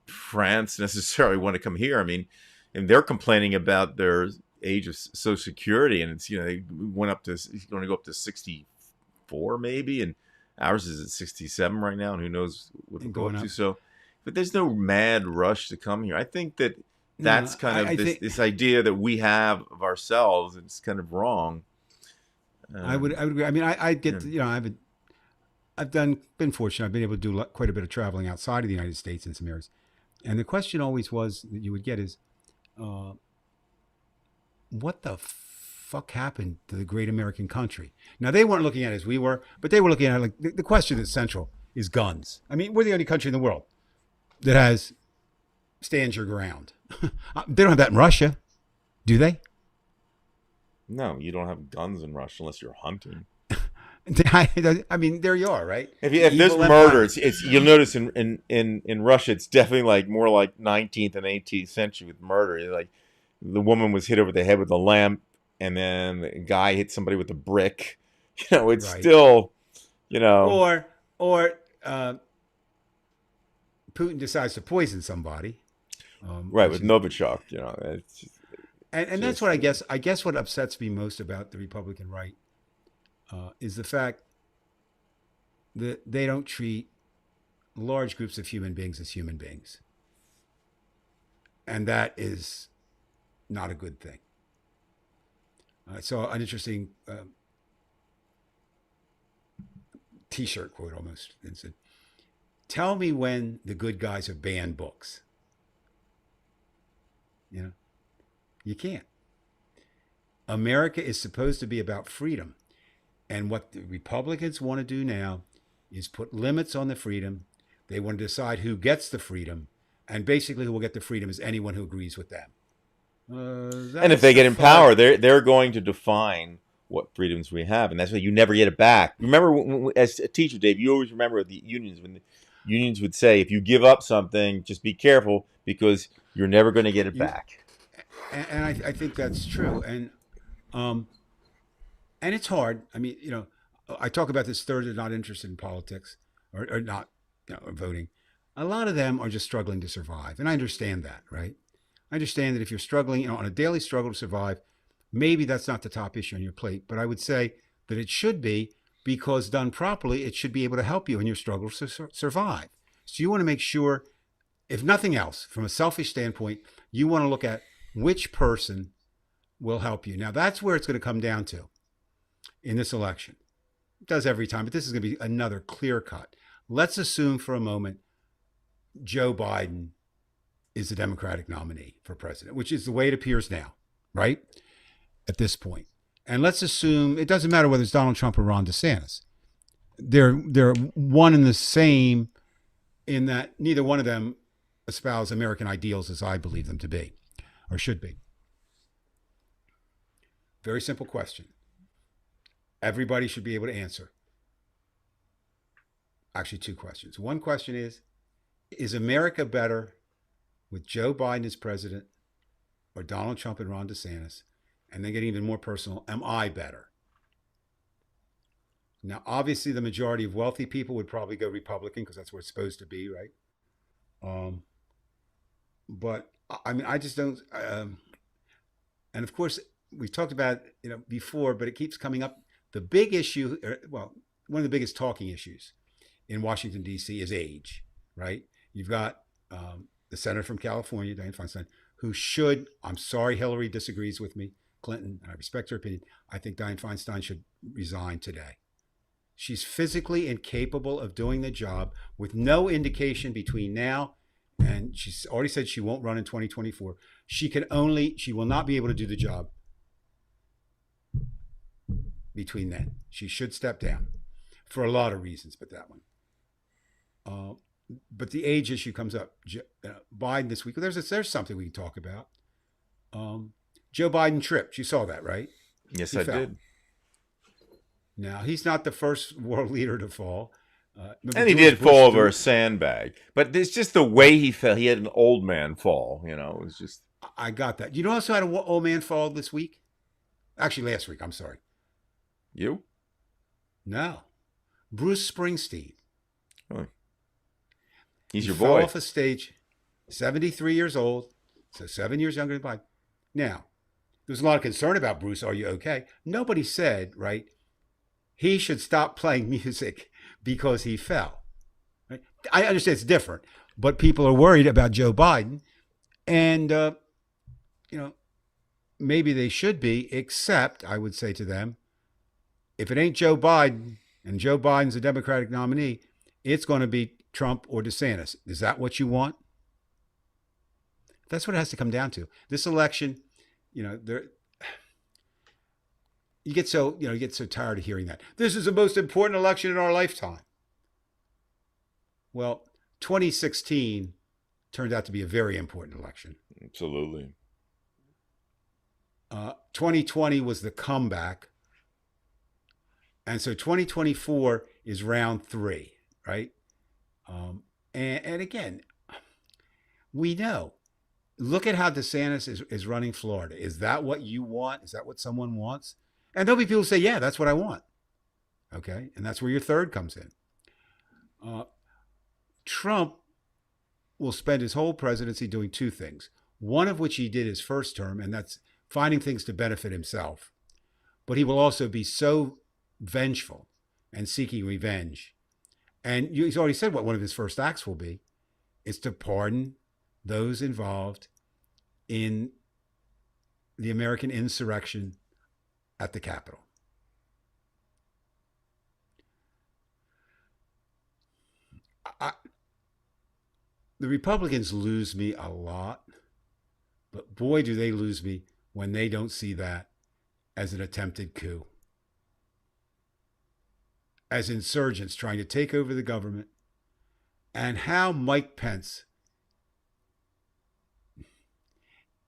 France necessarily want to come here. I mean, and they're complaining about their age of Social Security, and it's they went up to going to go up to 64 maybe, and ours is at 67 right now, and who knows what it'll go up to. So, but there's no mad rush to come here. I think that's kind of this idea that we have of ourselves. It's kind of wrong. I would agree. I mean, I get been fortunate. I've been able to do quite a bit of traveling outside of the United States in some areas, and the question always was that you would get is, what the fuck happened to the great American country? Now, they weren't looking at it as we were, but they were looking at it like the question that's central is guns. I mean, we're the only country in the world that has stand your ground. They don't have that in Russia, do they? No, you don't have guns in Russia unless you're hunting. I mean, there you are, right? If there's murder, it's you'll notice in Russia, it's definitely like more like 19th and 18th century with murder. Like the woman was hit over the head with a lamp, and then the guy hit somebody with a brick. It's right. Still, Or Putin decides to poison somebody. Right, with Novichok, it's just, and that's what I guess what upsets me most about the Republican right is the fact that they don't treat large groups of human beings as human beings. And that is not a good thing. I saw an interesting T-shirt quote almost, and said, "Tell me when the good guys have banned books." You can't. America is supposed to be about freedom. And what the Republicans want to do now is put limits on the freedom. They want to decide who gets the freedom. And basically who will get the freedom is anyone who agrees with them. And if they get in power, they're going to define what freedoms we have. And that's why you never get it back. Remember, as a teacher, Dave, you always remember the unions. When the unions would say, if you give up something, just be careful because you're never going to get it back. And I think that's true. And it's hard. I mean, I talk about this third that are not interested in politics or not voting. A lot of them are just struggling to survive. And I understand that, right? I understand that if you're struggling, on a daily struggle to survive, maybe that's not the top issue on your plate. But I would say that it should be, because done properly, it should be able to help you in your struggle to survive. So you want to make sure, if nothing else, from a selfish standpoint, you want to look at which person will help you. Now, that's where it's going to come down to in this election. It does every time, but this is going to be another clear cut. Let's assume for a moment Joe Biden is the Democratic nominee for president, which is the way it appears now, right? At this point. And let's assume it doesn't matter whether it's Donald Trump or Ron DeSantis. They're one and the same in that neither one of them espouse American ideals as I believe them to be, or should be. Very simple question. Everybody should be able to answer. Actually, two questions. One question is America better with Joe Biden as president or Donald Trump and Ron DeSantis? And then getting even more personal, am I better? Now, obviously, the majority of wealthy people would probably go Republican because that's where it's supposed to be, right? But I mean, I just don't. And of course, we've talked about before, but it keeps coming up. The big issue, one of the biggest talking issues in Washington D.C. is age, right? You've got the senator from California, Dianne Feinstein, who should. I'm sorry, Hillary disagrees with me. Clinton, and I respect her opinion. I think Dianne Feinstein should resign today. She's physically incapable of doing the job with no indication between now and she's already said she won't run in 2024. She will not be able to do the job between then. She should step down for a lot of reasons, but that one. But the age issue comes up. Biden this week. There's something we can talk about. Joe Biden tripped. You saw that, right? Yes, He I fell. did. Now, he's not the first world leader to fall. And he did fall over a sandbag. But it's just the way he fell. He had an old man fall, It was just... I got that. You know who also had an old man fall this week? Actually, last week. I'm sorry. You? No. Bruce Springsteen. Oh. He's He your fell boy. off a stage, 73 years old, so 7 years younger than Biden. Now, there's a lot of concern about Bruce. Are you okay? Nobody said, right, he should stop playing music because he fell. Right? I understand it's different, but people are worried about Joe Biden. And, maybe they should be, except I would say to them, if it ain't Joe Biden and Joe Biden's a Democratic nominee, it's going to be Trump or DeSantis. Is that what you want? That's what it has to come down to. This election, you get so tired of hearing that. This is the most important election in our lifetime. Well, 2016 turned out to be a very important election. Absolutely. 2020 was the comeback. And so 2024 is round 3, right? And again, we know. Look at how DeSantis is running Florida. Is that what you want? Is that what someone wants? And there'll be people who say, yeah, that's what I want. Okay? And that's where your third comes in. Trump will spend his whole presidency doing two things. One of which he did his first term, and that's finding things to benefit himself. But he will also be so vengeful and seeking revenge. And he's already said what one of his first acts will be. It's to pardon those involved in the American insurrection at the Capitol. The Republicans lose me a lot, but boy, do they lose me when they don't see that as an attempted coup, as insurgents trying to take over the government, and how Mike Pence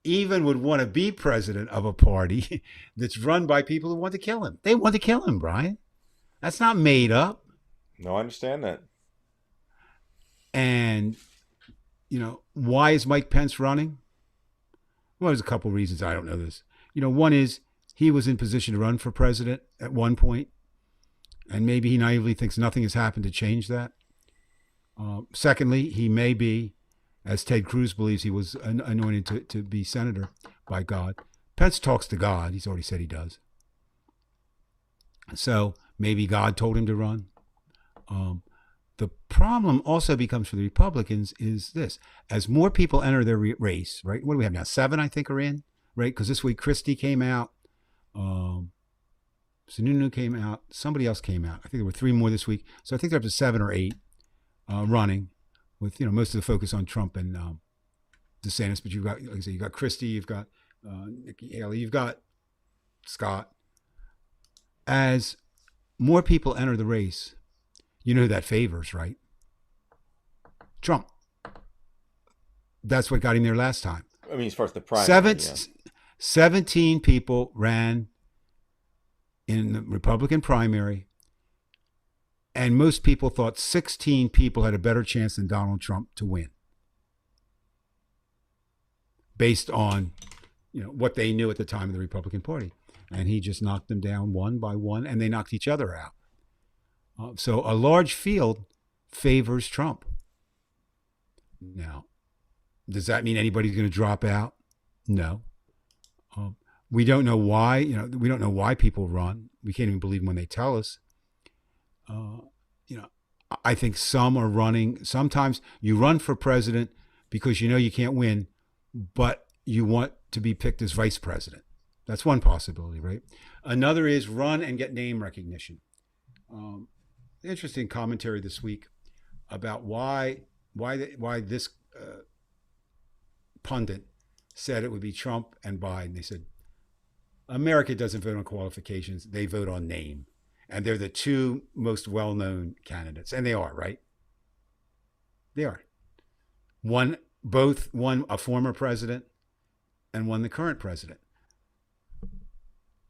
even would want to be president of a party that's run by people who want to kill him. They want to kill him, Brian. That's not made up. No, I understand that. And, why is Mike Pence running? Well, there's a couple reasons. I don't know this. One is he was in position to run for president at one point, and maybe he naively thinks nothing has happened to change that. Secondly, he may be, as Ted Cruz believes, he was anointed to be senator by God. Pence talks to God. He's already said he does. So maybe God told him to run. The problem also becomes for the Republicans is this: as more people enter their race, right? What do we have now? 7, I think, are in, right? Because this week Christie came out, Sununu came out, somebody else came out. I think there were 3 more this week, so I think they're up to 7 or 8 running, with most of the focus on Trump and DeSantis. But you've got, like I say, you've got Christie, you've got Nikki Haley, you've got Scott. As more people enter the race, you know who that favors, right? Trump. That's what got him there last time. I mean, as far as the primary, 17 people ran in the Republican primary, and most people thought 16 people had a better chance than Donald Trump to win, based on what they knew at the time of the Republican Party. And he just knocked them down one by one, and they knocked each other out. So a large field favors Trump. Now, does that mean anybody's going to drop out? No. We don't know why. We don't know why people run. We can't even believe them when they tell us. I think some are running. Sometimes you run for president because you can't win, but you want to be picked as vice president. That's one possibility, right? Another is run and get name recognition. Interesting commentary this week about why this pundit said it would be Trump and Biden. They said America doesn't vote on qualifications; they vote on name, and they're the 2 most well-known candidates, and they are, right? They are. One a former president, and one the current president.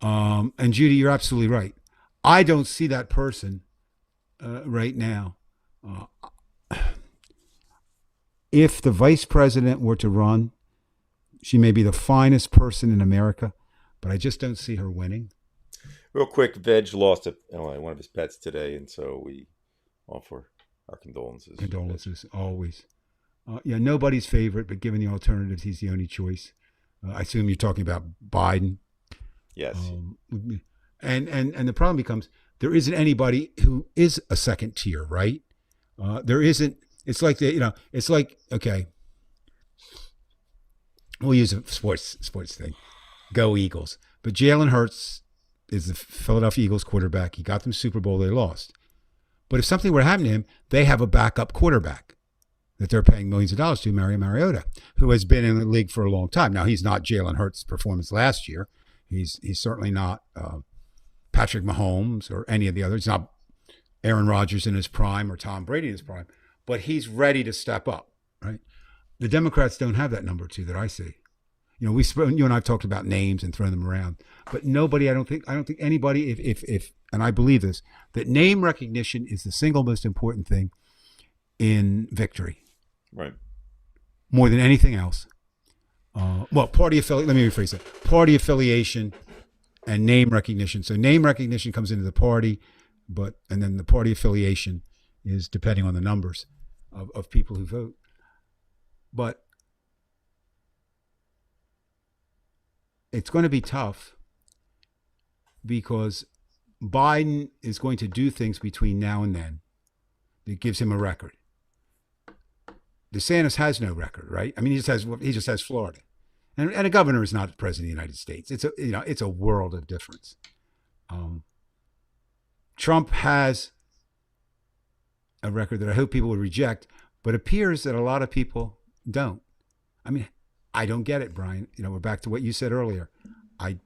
And Judy, you're absolutely right. I don't see that person right now. If the vice president were to run, she may be the finest person in America, but I just don't see her winning. Real quick, Veg lost one of his pets today, and so we offer our condolences. Condolences, always. Nobody's favorite, but given the alternatives, he's the only choice. I assume you're talking about Biden. Yes. And the problem becomes there isn't anybody who is a second tier, right? There isn't. It's like it's like, okay, we'll use a sports thing. Go Eagles. But Jalen Hurts is the Philadelphia Eagles quarterback. He got them Super Bowl. They lost. But if something were to happen to him, they have a backup quarterback that they're paying millions of dollars to, Mario Mariota, who has been in the league for a long time. Now, he's not Jalen Hurts' performance last year. He's certainly not Patrick Mahomes or any of the others. He's not Aaron Rodgers in his prime or Tom Brady in his prime. But he's ready to step up, right? The Democrats don't have that number 2 that I see. You and I've talked about names and thrown them around, but nobody. I don't think anybody. If and I believe this, that name recognition is the single most important thing in victory, right? More than anything else. Party affiliation. Let me rephrase that: party affiliation and name recognition. So name recognition comes into the party, and then the party affiliation is depending on the numbers of people who vote. But it's going to be tough because Biden is going to do things between now and then that gives him a record. DeSantis has no record, right? I mean, he just has Florida, and a governor is not the president of the United States. It's a world of difference. Trump has a record that I hope people would reject, but appears that a lot of people don't. I mean, I don't get it, Brian. We're back to what you said earlier. I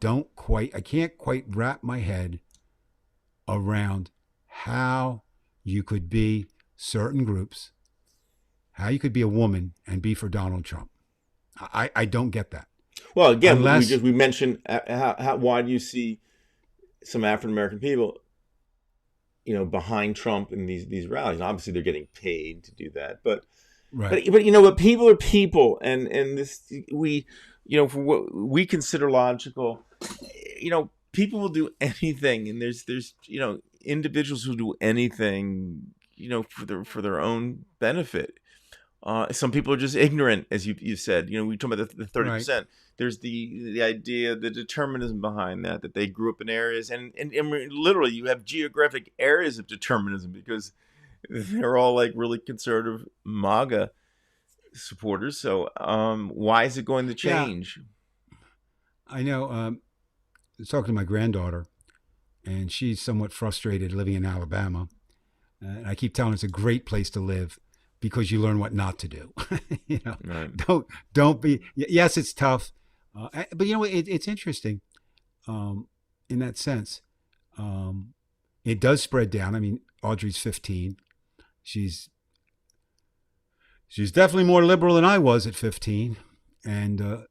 can't quite wrap my head around how you could be certain groups, how you could be a woman and be for Donald Trump. I don't get that. Well, again, we mentioned why do you see some African American people, behind Trump in these rallies? And obviously, they're getting paid to do that, but right. But people are people, and this for what we consider logical, people will do anything, and there's individuals who do anything, for their own benefit. Some people are just ignorant, as you said. We talk about the 30%. Right. There's the idea, the determinism behind that they grew up in areas, and literally you have geographic areas of determinism because they're all like really conservative MAGA supporters. So why is it going to change? I know. I was talking to my granddaughter, and she's somewhat frustrated living in Alabama. And I keep telling her it's a great place to live because you learn what not to do. Right. Don't be. Yes, it's tough, but it's interesting in that sense. It does spread down. I mean, Audrey's 15. She's definitely more liberal than I was at 15, and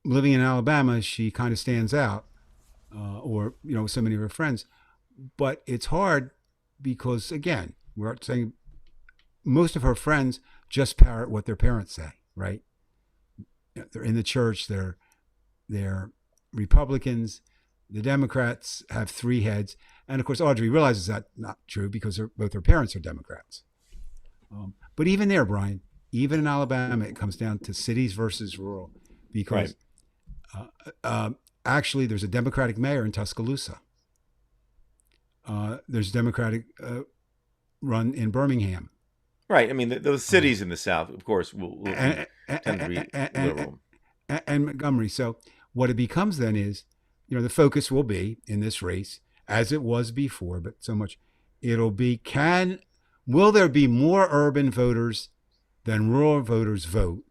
living in Alabama, she kind of stands out, or so many of her friends. But it's hard because, again, we're saying most of her friends just parrot what their parents say, right? They're in the church. They're Republicans. The Democrats have three heads, and of course, Audrey realizes that's not true because both her parents are Democrats. But even there, Brian, even in Alabama, it comes down to cities versus rural, because actually, there's a Democratic mayor in Tuscaloosa. There's a Democratic run in Birmingham. Right. I mean, those cities in the South, of course, will tend to be liberal. And Montgomery. So what it becomes then is, the focus will be in this race, as it was before, but so much, it'll be, will there be more urban voters than rural voters vote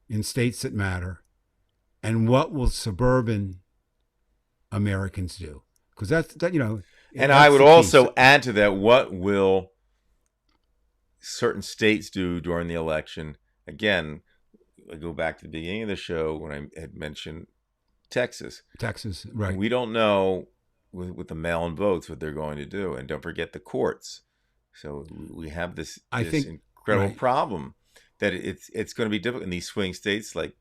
in states that matter? And what will suburban Americans do? Because that's. And I would also add to that, what will certain states do during the election? Again, I go back to the beginning of the show when I had mentioned Texas. Texas, right. We don't know with the mail-in votes what they're going to do. And don't forget the courts. So we have this incredible problem that it's going to be difficult in these swing states like,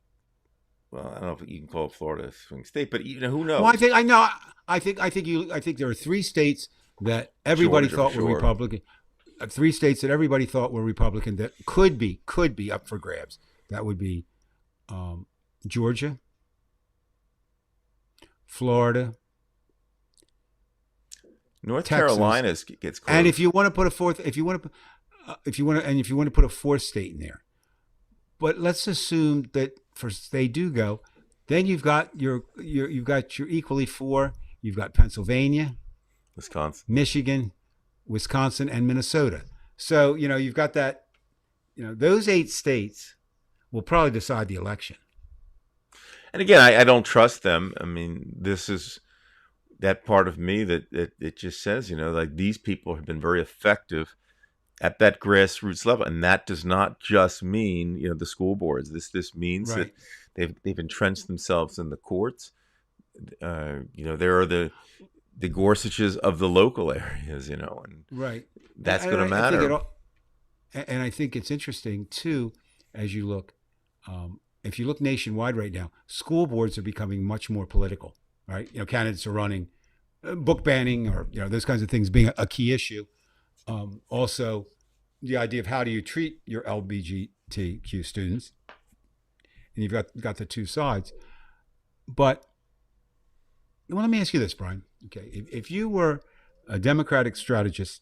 well, I don't know if you can call Florida a swing state, but who knows? Well, I think there are three states that everybody thought were Republican. Three states that everybody thought were Republican that could be up for grabs. That would be Georgia, Florida, North Texas. Carolina gets close. And if you want to put a fourth, if you want to put a fourth state in there, but let's assume that they do go, then you've got your equally four. You've got Pennsylvania, Wisconsin, Michigan, Wisconsin, and Minnesota. So you've got that. Those 8 states will probably decide the election. And again, I don't trust them. I mean, this is that part of me that it just says, like these people have been very effective at that grassroots level, and that does not just mean the school boards. This means that they've entrenched themselves in the courts. There are the Gorsuches of the local areas, and right. That's going to matter. And I think it's interesting too, as you look, if you look nationwide right now, school boards are becoming much more political. Right, candidates are running, book banning or those kinds of things being a key issue. Also, the idea of how do you treat your LGBTQ students, and you've got the two sides. But let me ask you this, Brian. Okay, if you were a Democratic strategist,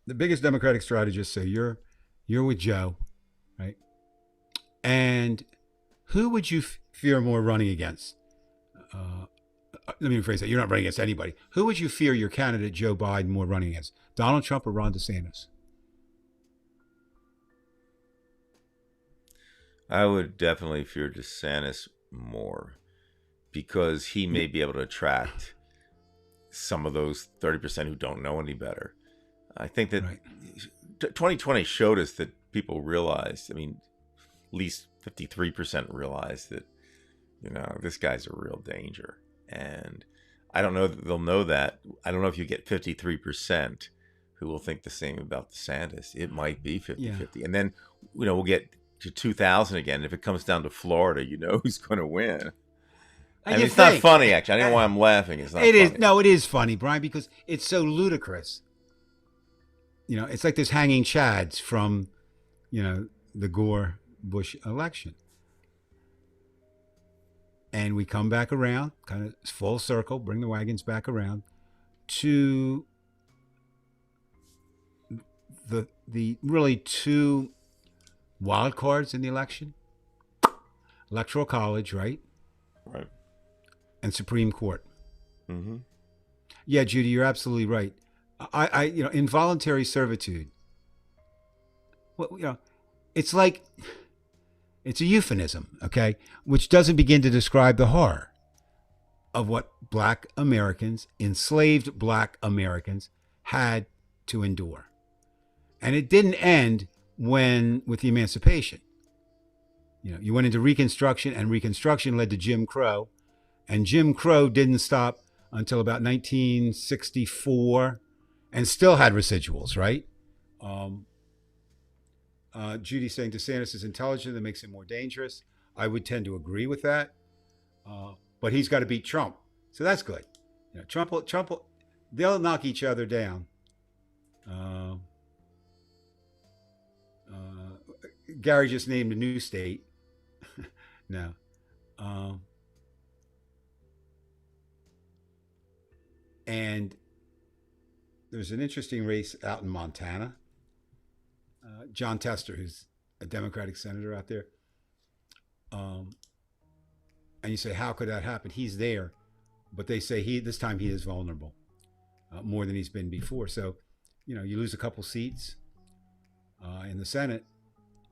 the biggest Democratic strategist, so you're with Joe, right? And who would you fear more running against? Let me rephrase that. You're not running against anybody. Who would you fear your candidate, Joe Biden, more running against? Donald Trump or Ron DeSantis? I would definitely fear DeSantis more because he may be able to attract some of those 30% who don't know any better. I think that 2020 showed us that people realized, at least 53% realized that, this guy's a real danger. And I don't know that they'll know that. I don't know if you get 53% who will think the same about DeSantis. It might be 50-50. And then, we'll get to 2000 again. If it comes down to Florida, who's going to win. It's not funny, actually. I don't know why I'm laughing. It's not funny. No, it is funny, Brian, because it's so ludicrous. it's like there's hanging chads from, the Gore Bush election. And we come back around, kind of full circle, bring the wagons back around to the really two wild cards in the election: Electoral College, right? Right. And Supreme Court. Mm-hmm. Yeah, Judy, you're absolutely right. I involuntary servitude. Well, it's like, it's a euphemism, okay, which doesn't begin to describe the horror of what Black Americans, enslaved Black Americans, had to endure. And it didn't end with the emancipation. You went into Reconstruction, and Reconstruction led to Jim Crow, and Jim Crow didn't stop until about 1964, and still had residuals, right? Judy saying DeSantis is intelligent, that makes him more dangerous. I would tend to agree with that, but he's got to beat Trump, so that's good. Trump will, they'll knock each other down. Gary just named a new state. No. And there's an interesting race out in Montana. John Tester, who's a Democratic senator out there. And you say, how could that happen? He's there, but they say this time he is vulnerable more than he's been before. So, you lose a couple seats in the Senate.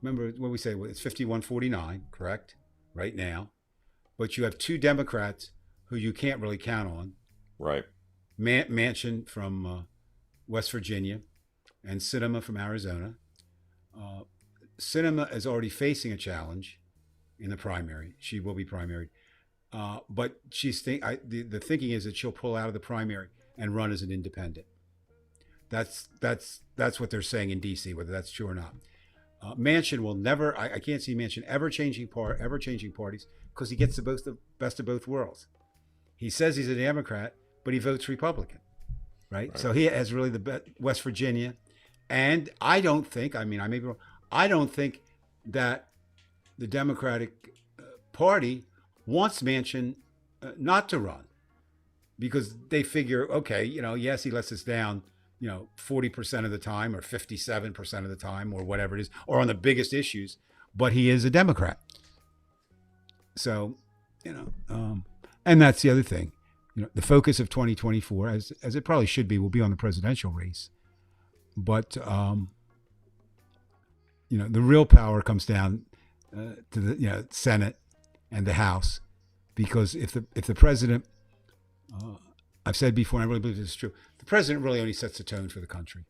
Remember what we say, it's 51-49, correct, right now. But you have two Democrats who you can't really count on. Right. Manchin from West Virginia and Sinema from Arizona. Sinema is already facing a challenge in the primary. She will be primaried. But the thinking is that she'll pull out of the primary and run as an independent. That's what they're saying in D.C., whether that's true or not. Manchin will never. I can't see Manchin ever changing parties, because he gets the best of both worlds. He says he's a Democrat, but he votes Republican, right? So he has really the West Virginia, and I don't think. I may be wrong. I don't think that the Democratic Party wants Manchin not to run, because they figure, okay, yes, he lets us down, 40% of the time, or 57% of the time, or whatever it is, or on the biggest issues, but he is a Democrat. So, and that's the other thing. The focus of 2024, as it probably should be, will be on the presidential race. But, the real power comes down to the Senate and the House, because if the president, I've said before, and I really believe this is true, the president really only sets the tone for the country.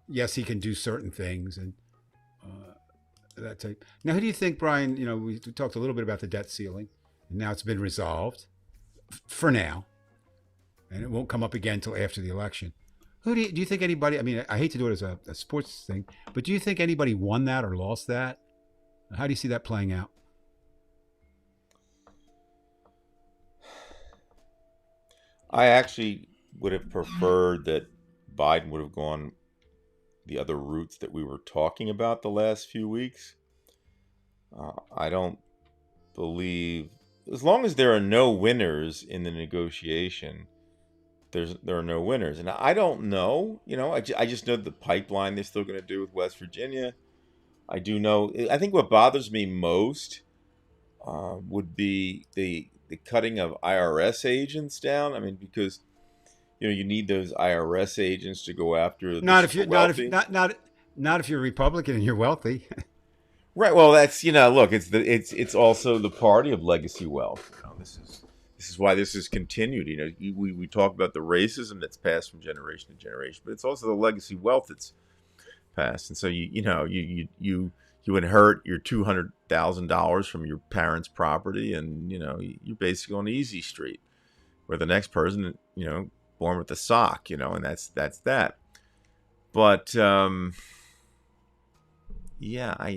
Yes, he can do certain things and that type. Now, who do you think, Brian? We talked a little bit about the debt ceiling, and now it's been resolved for now, and it won't come up again until after the election. Do you think anybody? I mean, I hate to do it as a sports thing, but do you think anybody won that or lost that? How do you see that playing out? I actually would have preferred that Biden would have gone the other routes that we were talking about the last few weeks. I don't believe, as long as there are no winners in the negotiation, there are no winners. And I don't know, I just know the pipeline they're still going to do with West Virginia. I do know, I think what bothers me most would be the cutting of IRS agents down. I mean, because you need those IRS agents to go after the not if you're Republican and you're wealthy. Right. Well, that's look, it's also the party of legacy wealth. This is why this is continued. We talk about the racism that's passed from generation to generation, but it's also the legacy wealth that's passed. And so you inherit your $200,000 from your parents' property, and you're basically on easy street, where the next person born with a sock, and that's that. But yeah, I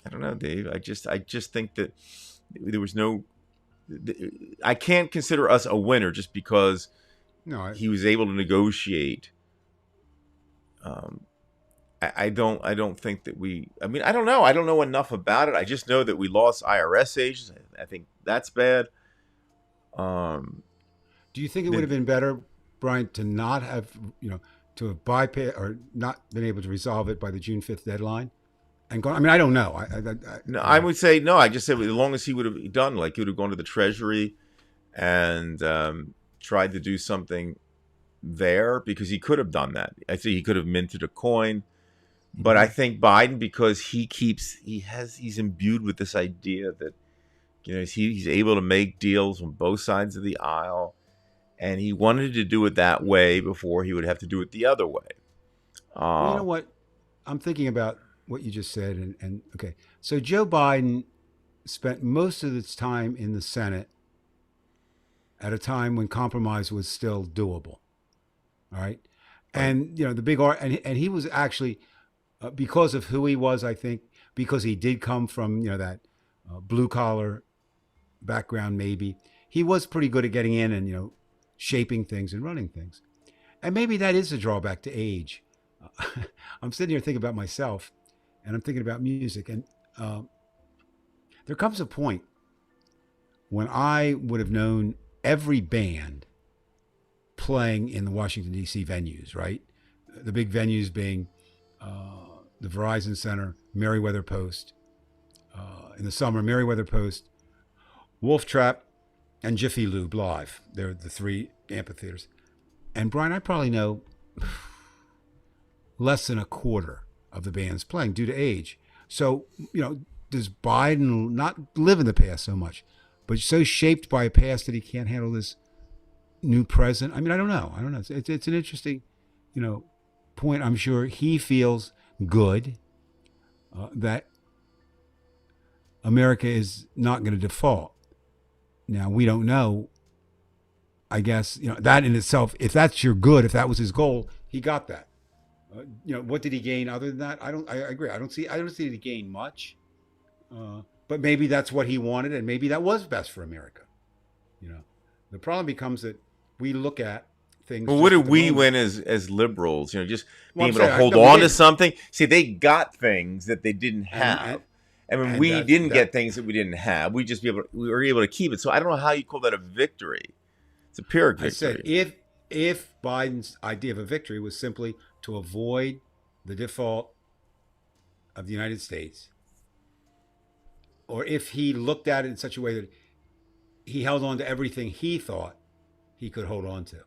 don't know, Dave. I just think that there was no. I can't consider us a winner just because he was able to negotiate um, I don't think that we. I mean, I don't know. I don't know enough about it. I just know that we lost IRS agents. I think that's bad. Um, Do you think it would the, have been better, Brian, to not have, to have bypassed or not been able to resolve it by the June 5th deadline? And go, I mean, I don't know. no, I would say no. I just said as long as he would have done, like he would have gone to the Treasury and tried to do something there, because he could have done that. I think he could have minted a coin. But I think Biden, because he's imbued with this idea that, he's able to make deals on both sides of the aisle, and he wanted to do it that way before he would have to do it the other way. Well, you know what? I'm thinking about what you just said, and okay, so Joe Biden spent most of his time in the Senate at a time when compromise was still doable. All right, and the big and he was actually. Because of who he was, I think, because he did come from that blue collar background, maybe he was pretty good at getting in and shaping things and running things, and maybe that is a drawback to age. I'm sitting here thinking about myself, and I'm thinking about music, and there comes a point when I would have known every band playing in the Washington D.C. venues, right? The big venues being. The Verizon Center, Merriweather Post. In the summer, Merriweather Post, Wolf Trap, and Jiffy Lube Live. They're the three amphitheaters. And Brian, I probably know less than a quarter of the bands playing due to age. So, does Biden not live in the past so much, but so shaped by a past that he can't handle this new present? I mean, I don't know. It's an interesting, point. I'm sure he feels good that America is not going to default. Now, we don't know. I guess that in itself, if that's your good, if that was his goal, he got that. What did he gain other than that? I agree. I don't see that he gained much. But maybe that's what he wanted, and maybe that was best for America. The problem becomes that we look at things. Well, what did we win as liberals? Just being able to hold no, on to something. See, they got things that they didn't have, and when we didn't get things that we didn't have, we were able to keep it. So I don't know how you call that a victory. It's a pyrrhic victory. I said if Biden's idea of a victory was simply to avoid the default of the United States, or if he looked at it in such a way that he held on to everything he thought he could hold on to.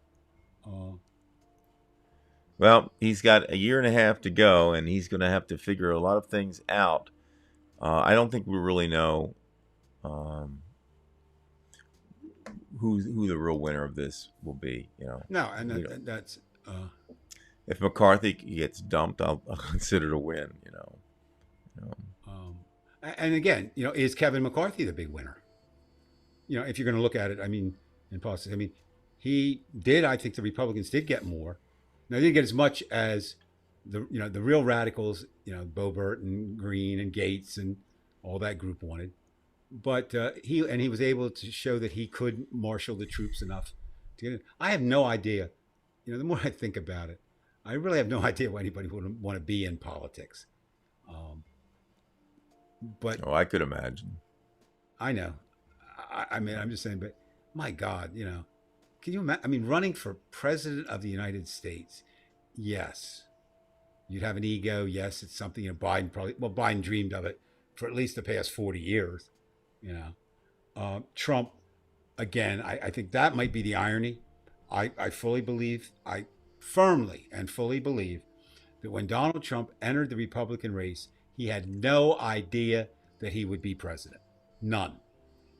Well, he's got a year and a half to go, and he's going to have to figure a lot of things out. I don't think we really know who the real winner of this will be. No, and that's. If McCarthy gets dumped, I'll consider it a win. And again, is Kevin McCarthy the big winner? If you're going to look at it, I mean, in politics, he did. I think the Republicans did get more. Now, they didn't get as much as the real radicals, Boebert and Green and Gates and all that group wanted. But he was able to show that he could marshal the troops enough to get it. I have no idea. The more I think about it, I really have no idea why anybody would want to be in politics. But I could imagine. I know. I mean, I'm just saying, but my God, can you imagine? Running for president of the United States, yes, you'd have an ego. Yes, it's something Biden dreamed of it for at least the past 40 years. Trump, again, I think that might be the irony. I firmly and fully believe that when Donald Trump entered the Republican race, he had no idea that he would be president. None.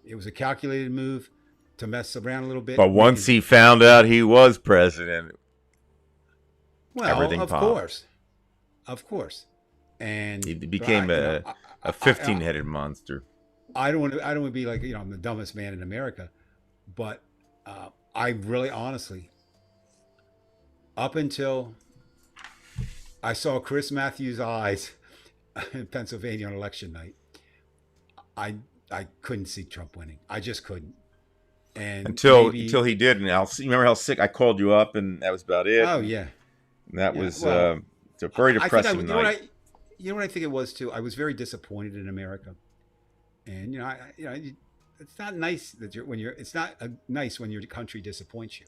It was a calculated move to mess around a little bit. But once he found out he was president, everything popped. Of course. And he became a 15-headed monster. I don't want to be like, I'm the dumbest man in America, but I really honestly, up until I saw Chris Matthews' eyes in Pennsylvania on election night, I couldn't see Trump winning. I just couldn't. And until he did, and remember how sick I called you up, and that was about it. Oh yeah, And that was It's a very depressing you night. know what you know what I think it was too. I was very disappointed in America, and it's not nice that it's not nice when your country disappoints you.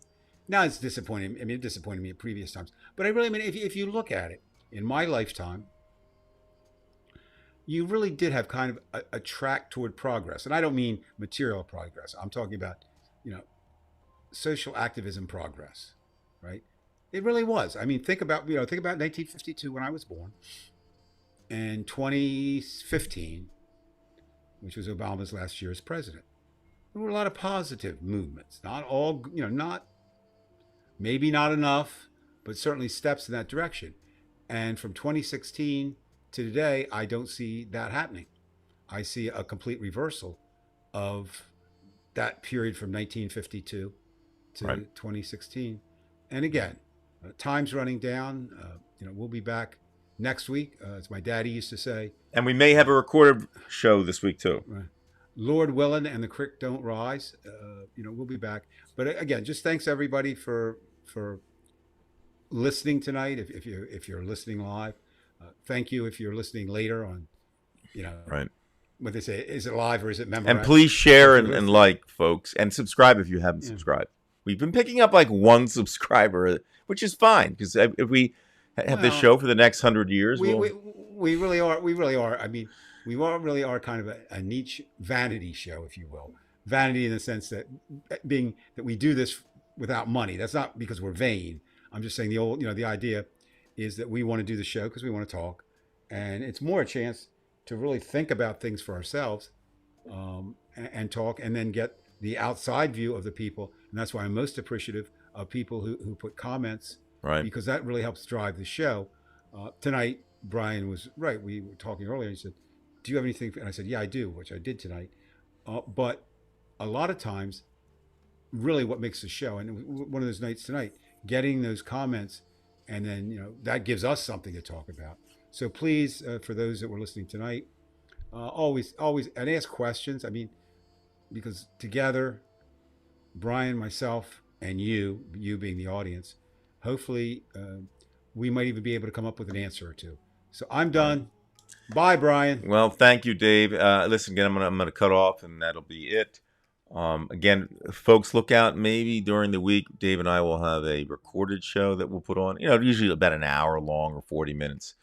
Now it's disappointing. I mean, it disappointed me at previous times, but I really mean if you look at it in my lifetime, you really did have kind of a track toward progress, and I don't mean material progress. I'm talking about you know social activism progress, right? It really was. I mean, think about 1952 when I was born, and 2015, which was Obama's last year as president. There were a lot of positive movements. Not all, not maybe not enough, but certainly steps in that direction. And from 2016 to today, I don't see that happening. I see a complete reversal of that period from 1952 to Right. 2016. And again, time's running down. We'll be back next week, as my daddy used to say. And we may have a recorded show this week too. Lord willing, and the creek don't rise. We'll be back. But again, just thanks everybody for listening tonight. If you're listening live, thank you. If you're listening later on, Right. what they say, is it live or is it memorized? And please share and like, folks, and subscribe if you haven't subscribed. We've been picking up like one subscriber, which is fine because if we have this show for the next 100 years, we really are. We really are. I mean, we really are kind of a niche vanity show, if you will. Vanity in the sense that we do this without money. That's not because we're vain. I'm just saying the idea is that we want to do the show because we want to talk, and it's more a chance to really think about things for ourselves, and talk, and then get the outside view of the people. And that's why I'm most appreciative of people who put comments, right? Because that really helps drive the show. Tonight, Brian was right. We were talking earlier. He said, "Do you have anything?" And I said, "Yeah, I do," which I did tonight. But a lot of times, really, what makes the show, and one of those nights tonight, getting those comments, and then that gives us something to talk about. So please, for those that were listening tonight, always, and ask questions. I mean, because together, Brian, myself, and you being the audience, hopefully, we might even be able to come up with an answer or two. So I'm done. Bye, Brian. Well, thank you, Dave. Listen, again, I'm gonna cut off, and that'll be it. Again, folks, look out. Maybe during the week, Dave and I will have a recorded show that we'll put on. Usually about an hour long or 40 minutes,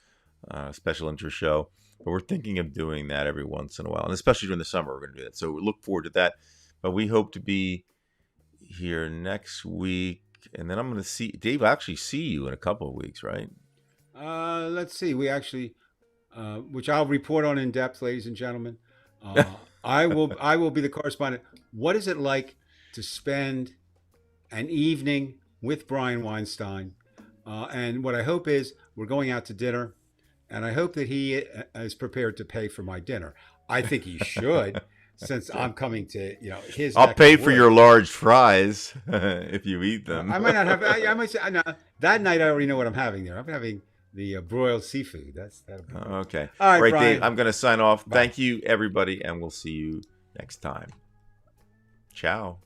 special interest show. But we're thinking of doing that every once in a while, and especially during the summer, we're going to do that. So we look forward to that. But we hope to be here next week, and then I'm going to see Dave. I'll actually see you in a couple of weeks, right? Let's see. We actually, which I'll report on in depth, ladies and gentlemen. I will be the correspondent. What is it like to spend an evening with Brian Weinstein? And what I hope is we're going out to dinner, and I hope that he is prepared to pay for my dinner. I think he should, since I'm coming to his. I'll pay for your large fries if you eat them. I might not have. I might say that night. I already know what I'm having there. I'm having the broiled seafood. That'll be okay. All right, Brian. Dave. I'm going to sign off. Bye. Thank you, everybody, and we'll see you next time. Ciao.